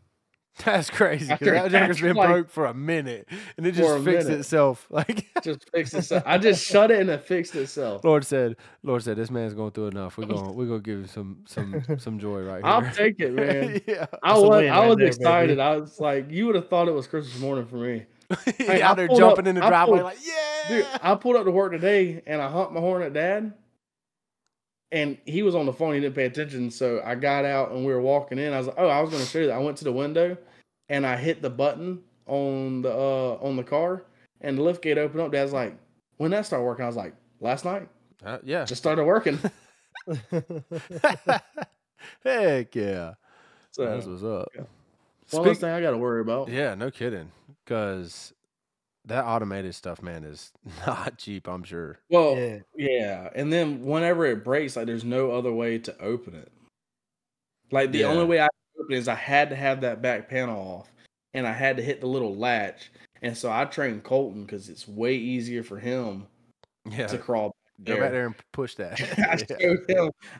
That's crazy because that jacker's been broke for a minute and it just fixed itself. Like just fixed itself. I just shut it and it fixed itself. Lord said, this man's going through enough. We're gonna give him some joy right here. I'll take it, man. Yeah, I was excited. Baby. I was like, you would have thought it was Christmas morning for me. Like, out there jumping in the driveway, like dude. I pulled up to work today and I honked my horn at Dad. And he was on the phone. He didn't pay attention. So I got out and we were walking in. I was like, oh, I was going to show you that. I went to the window and I hit the button on the car and the lift gate opened up. Dad's like, when that started working? I was like, last night. Yeah. Just started working. Heck yeah. So that's what's up. Yeah. One last thing I got to worry about. Yeah, no kidding. Because that automated stuff, man, is not cheap, I'm sure. Well, yeah. And then whenever it breaks, like there's no other way to open it. Like the only way I could open it is I had to have that back panel off and I had to hit the little latch. And so I trained Colton because it's way easier for him to crawl Go back there and push that.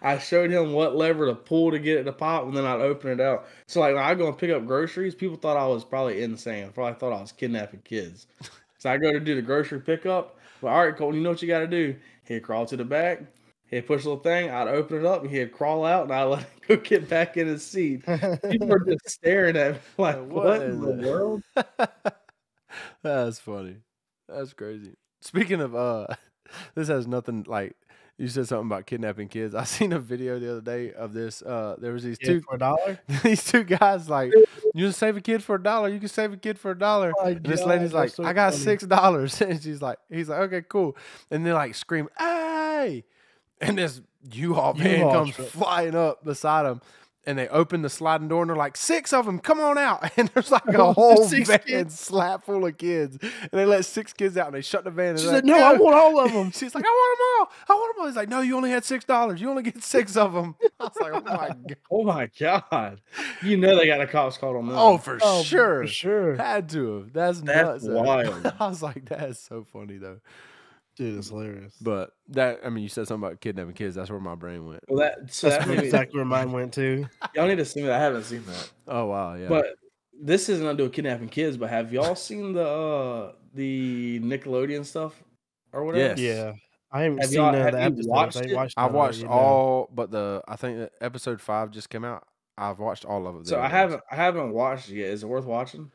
I showed him what lever to pull to get it to pop, and then I'd open it out. So like when I go and pick up groceries, people thought I was probably insane. Probably thought I was kidnapping kids. So I go to do the grocery pickup. Well, all right, Colton, you know what you got to do. He'd crawl to the back. He'd push a little thing. I'd open it up, and he'd crawl out, and I'd let him go get back in his seat. People are just staring at me like, what in the world? That's funny. That's crazy. Speaking of this has nothing like you said something about kidnapping kids. I seen a video the other day of this. There was these two for $1. These two guys like, you can save a kid for $1. You can save a kid for $1. And this lady's like, I got $6, and he's like, okay, cool. And they like scream, hey! And this U-Haul van comes flying up beside them. And they open the sliding door and they're like, 6 of them, come on out. And there's like a whole van slap full of kids. And they let 6 kids out and they shut the van. And she's like, no, I want all of them. She's like, I want them all. He's like, no, you only had $6. You only get 6 of them. I was like, oh my God. Oh my God. You know they got a cops called on them. Oh, for sure. For sure. Had to have. That's nuts. Wild. I was like, that is so funny though. Dude, it's hilarious. But you said something about kidnapping kids. That's where my brain went. Well, that's exactly where mine went too. Y'all need to see that. I haven't seen that. Oh wow, yeah. But this isn't under kidnapping kids. But have y'all seen the Nickelodeon stuff or whatever? Yes. Yeah, I haven't seen the episodes. I've watched all, but I think that episode 5 just came out. I've watched all of it. So I haven't watched it yet. Is it worth watching?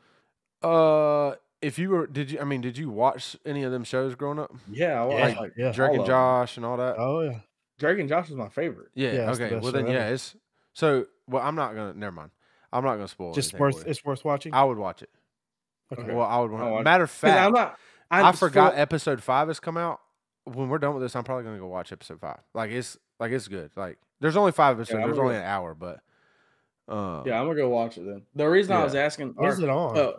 If you were, did you watch any of them shows growing up? Yeah, I watched Drake and Josh and all that. Oh yeah, Drake and Josh was my favorite. Yeah. Okay. Well then, it's so. Well, I'm not gonna. Never mind. I'm not gonna spoil it. It's worth watching. I would watch it. Okay. Well, I would. Matter of fact, I forgot episode 5 has come out. When we're done with this, I'm probably gonna go watch episode 5. It's good. Like there's only 5 episodes. There's only an hour, but. Yeah, I'm gonna go watch it then. The reason I was asking, where's it on?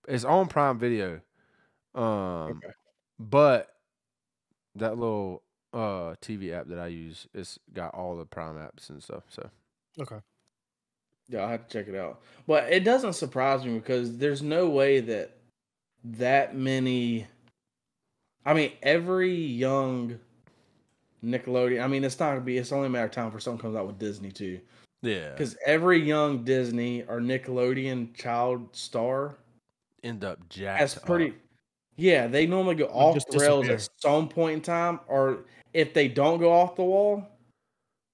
It's on Prime Video, but that little TV app that I use, it's got all the Prime apps and stuff. So okay, Yeah, I'll have to check it out. But it doesn't surprise me because there's no way that many. I mean, every young Nickelodeon. I mean, it's not gonna be. It's only a matter of time for something comes out with Disney too. Yeah. Because every young Disney or Nickelodeon child star End up has jacked pretty. up. Yeah, they normally go off just the rails disappear. at some point in time, or if they don't go off the wall,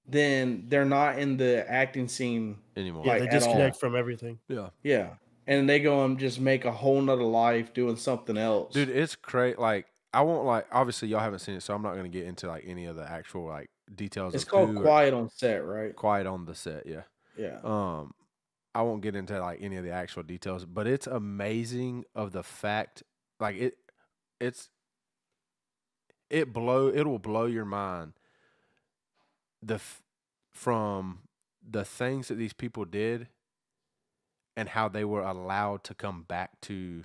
then they're not in the acting scene Anymore. Yeah, like they at all. disconnect from everything. Yeah. Yeah, and they go and just make a whole nother life doing something else. Dude, it's crazy. Like, I won't like. Obviously, y'all haven't seen it, so I'm not gonna get into like any of the actual like details. It's of called who Quiet on Set, right? Quiet on the set. Yeah. Yeah. I won't get into like any of the actual details, but it's amazing of the fact, like it will blow your mind from the things that these people did and how they were allowed to come back to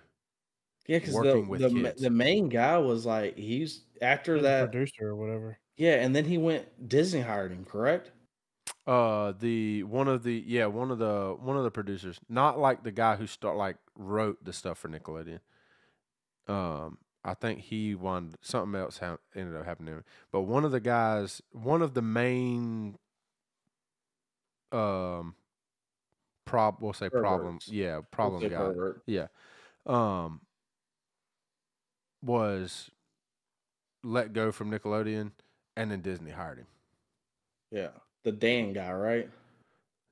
Yeah, because working with kids. the main guy was like he's after He's a that. producer or whatever. Yeah, and then he went Disney hired him, correct? One of the producers, not like the guy who wrote the stuff for Nickelodeon. I think he won something else ended up happening, but one of the guys, one of the main we'll say problem, Perverts. yeah, We'll problem say guy, pervert. yeah, was let go from Nickelodeon, and then Disney hired him. Yeah, the Dan guy, right?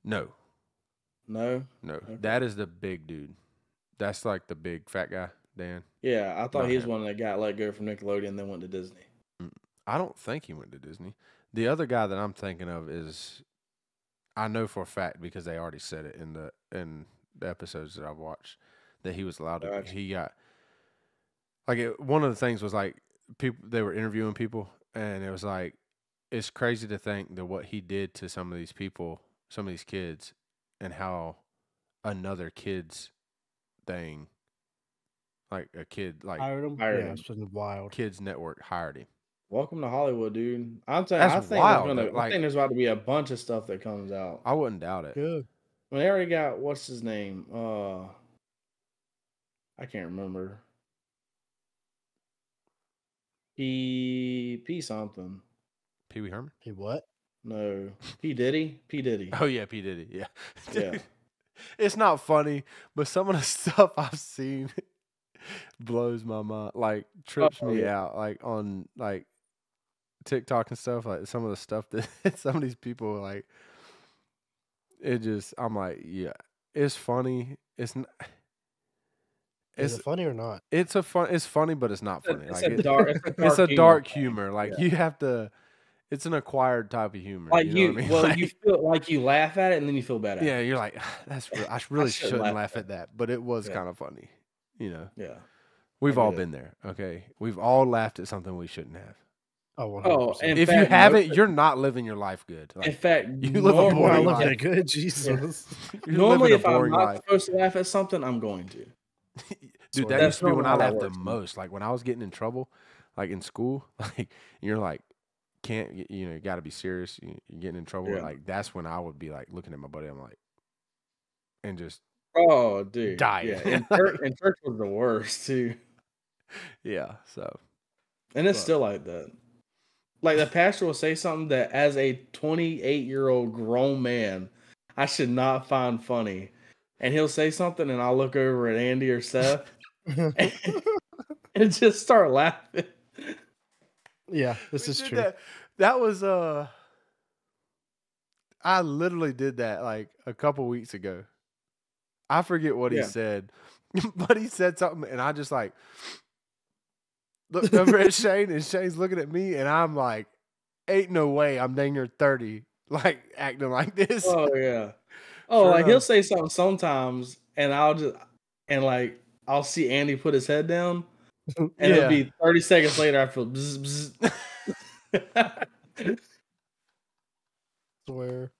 No, No. okay. That is the big dude. That's like the big fat guy, Dan. Yeah, I thought Not he was him. one that got let go from Nickelodeon and then went to Disney. I don't think he went to Disney. The other guy that I'm thinking of is, I know for a fact because they already said it in the episodes that I've watched, that he was allowed to. Gotcha. He got one of the things was like they were interviewing people, and it was like it's crazy to think that what he did to some of these people, some of these kids, and how another kid's thing, like a kid, like Hired him. Hired Yeah, him. it's been wild. Kids Network hired him. Welcome to Hollywood, dude. I'm telling That's you, I think wild, there's like- I think there's about to be a bunch of stuff that comes out. I wouldn't doubt it. Good. I mean, they already got what's his name? I can't remember. P something. Pee Wee Herman. Hey, what? No, P Diddy. P Diddy. Oh yeah, P Diddy. Yeah, Yeah. It's not funny, but some of the stuff I've seen blows my mind. Like trips me yeah. out. Like on like TikTok and stuff. Like some of the stuff that some of these people like. It just, I'm like, yeah, it's funny. It's not. Is it funny or not? It's funny, but it's not funny. It's Like a dark. it's a humor. dark humor. Like Yeah. you have to. It's an acquired type of humor. Like you know what I mean? well, Like, you feel like you laugh at it and then you feel bad at yeah, it. you're like, I really shouldn't laugh laugh at at that, but it was Yeah. kind of funny. You know, Yeah. we've I all get it. been there. Okay, we've all laughed at something we shouldn't have. Oh, 100%. Oh, and If you haven't, you're not living your life good. in Like, fact, you live a Wow, boring look life. at good. Jesus. you're normally, living a if I'm boring not life. supposed to laugh at something, I'm going to. Dude, Swear. that used to be That's when I normally how laughed that the works. most. Like when I was getting in trouble, like in school, like you're like, can't, you got to be serious. You're getting in trouble. Yeah. Like that's when I would be like looking at my buddy. I'm like, and just, Oh, dude. Dying. Yeah. And church was the worst too. yeah. So And it's But- still like that. Like the pastor will say something that as a 28-year-old grown man, I should not find funny. And he'll say something and I'll look over at Andy or Seth and just start laughing. Yeah, this we is did true. That was, I literally did that like a couple weeks ago. I forget what he Yeah. said, but he said something and I just like, looked over at Shane, and Shane's looking at me, and I'm like, "Ain't no way I'm dang near 30, like acting like this." Oh yeah. Oh, Sure like he'll enough. say something sometimes and I'll see Andy put his head down and it'll Yeah. be 30 seconds later I feel bzz, bzz. Swear.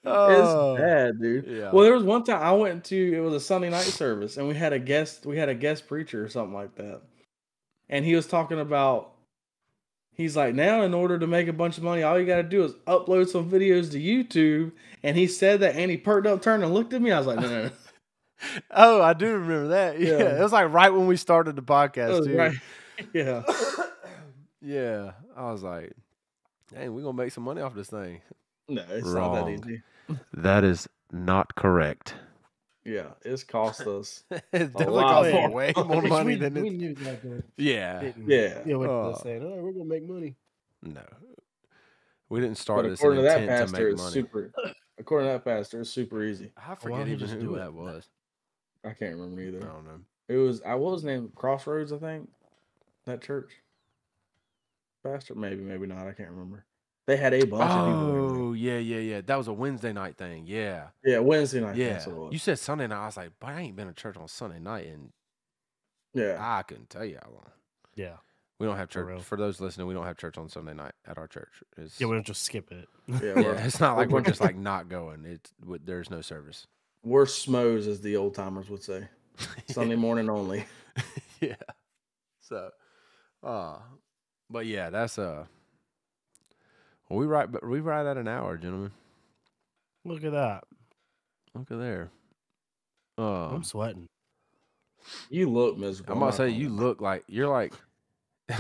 Oh, It's bad, dude. yeah. Well, there was one time I went to, it was a Sunday night service and we had a guest preacher or something like that. And he was talking about He's like, now in order to make a bunch of money, all you got to do is upload some videos to YouTube. And he said that, and he perked up, turned, and looked at me. I was like, no. Oh, I do remember that. Yeah. It was like right when we started the podcast, too. Right. Yeah. Yeah. I was like, dang, we're going to make some money off this thing. No, it's not that easy. That is not correct. Yeah, it's cost us. It's definitely lot cost more. way more money than we it. knew that. Yeah. Yeah. Yeah, we're saying, oh, we're gonna make money. No. We didn't start But this according in to that intent to pastor, make it's money. super. According to that pastor, it's super easy. I Why forget don't you even just who do it? that was. I can't remember I either. don't know. It was what was his name? Crossroads, I think. That church. Pastor, maybe not. I can't remember. They had a bunch of people. Oh, yeah. That was a Wednesday night thing. Yeah. Yeah, Wednesday night. Yeah. That's what it was. You said Sunday night. I was like, but I ain't been to church on Sunday night, and Yeah. I couldn't tell you how long. Yeah. We don't have For church. real. For those listening, we don't have church on Sunday night at our church. It's, Yeah, we don't just skip it. Yeah, it's not like we're just like not going. There's no service. We're smos, as the old timers would say. Sunday morning only. Yeah. So, but yeah, that's we right at an hour, gentlemen. Look at that. Look at there. I'm sweating. You look miserable. I'm about to say you look like you're like.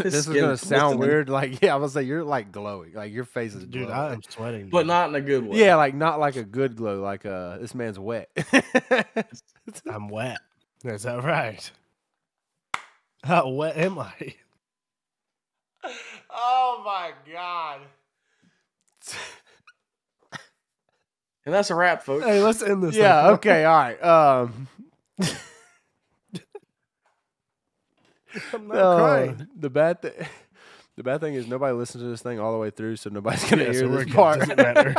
This is gonna skin's sound glistening. weird. Like, yeah, I was say you're like glowing. Like your face is Dude, glowing. I am sweating. but dude. not in a good way. Yeah, like not like a good glow. Like this man's wet. I'm wet. Is that right? How wet am I? Oh my god. And that's a wrap, folks. Hey, let's end this. Yeah. thing. Okay. All right. I'm not crying. The bad thing is nobody listens to this thing all the way through, so nobody's gonna Yeah, hear so we're this good. part. Doesn't matter.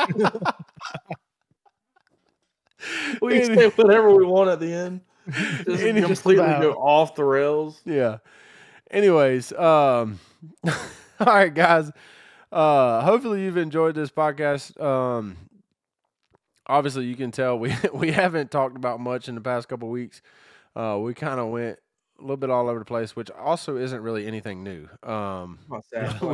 We can say whatever we want at the end. Just Any- completely just go about. off the rails. Yeah. Anyways, all right, guys. Hopefully you've enjoyed this podcast. Obviously you can tell we haven't talked about much in the past couple of weeks. We kind of went a little bit all over the place, which also isn't really anything new. I feel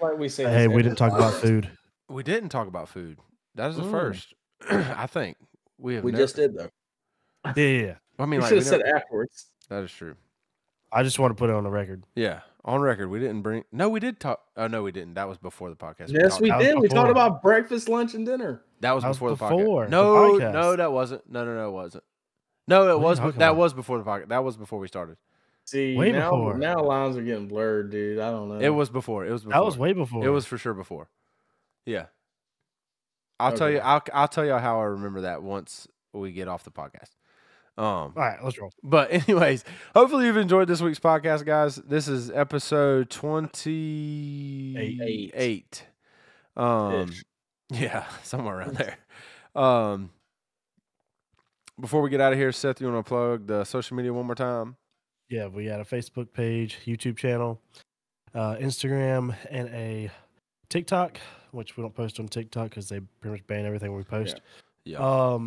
like we say. Hey, this we didn't talk every about time. food. We didn't talk about food. That is the first. I think we have. We never, just did though. Yeah. I mean, We like should have said never- afterwards. that is true. I just want to put it on the record. Yeah, on record, we didn't bring. No, we did talk. Oh no, we didn't. That was before the podcast. Yes, talked we about- was did. We talked before. about breakfast, lunch, and dinner. That was That was before the before podcast. the No, podcast. no, that wasn't. No, it wasn't. No, it What are you was. talking That about? was before the podcast. That was before we started. See, Way now before. now lines are getting blurred, dude. I don't know. It was before. It was before. That was way before. It was for sure before. Yeah. I'll tell Okay. you. I'll tell you how I remember that once we get off the podcast. All right, let's roll. But anyways, hopefully you've enjoyed this week's podcast, guys. This is episode 28. Ish. Yeah, somewhere around there. Before we get out of here, Seth, you want to plug the social media one more time? Yeah, we had a Facebook page, YouTube channel, Instagram, and a TikTok, which we don't post on TikTok because they pretty much ban everything we post. Yeah.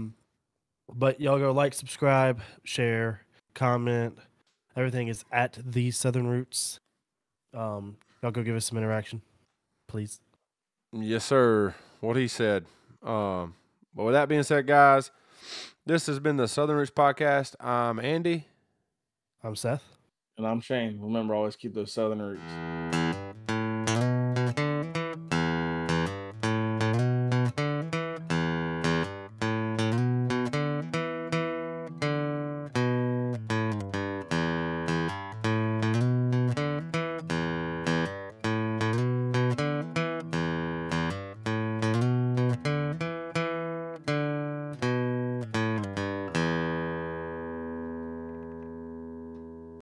But y'all go like, subscribe, share, comment. Everything is at the Southern Roots. Y'all go give us some interaction, please. Yes, sir. What he said. But with that being said, guys, this has been the Southern Roots Podcast. I'm Andy. I'm Seth. And I'm Shane. Remember, always keep those southern roots.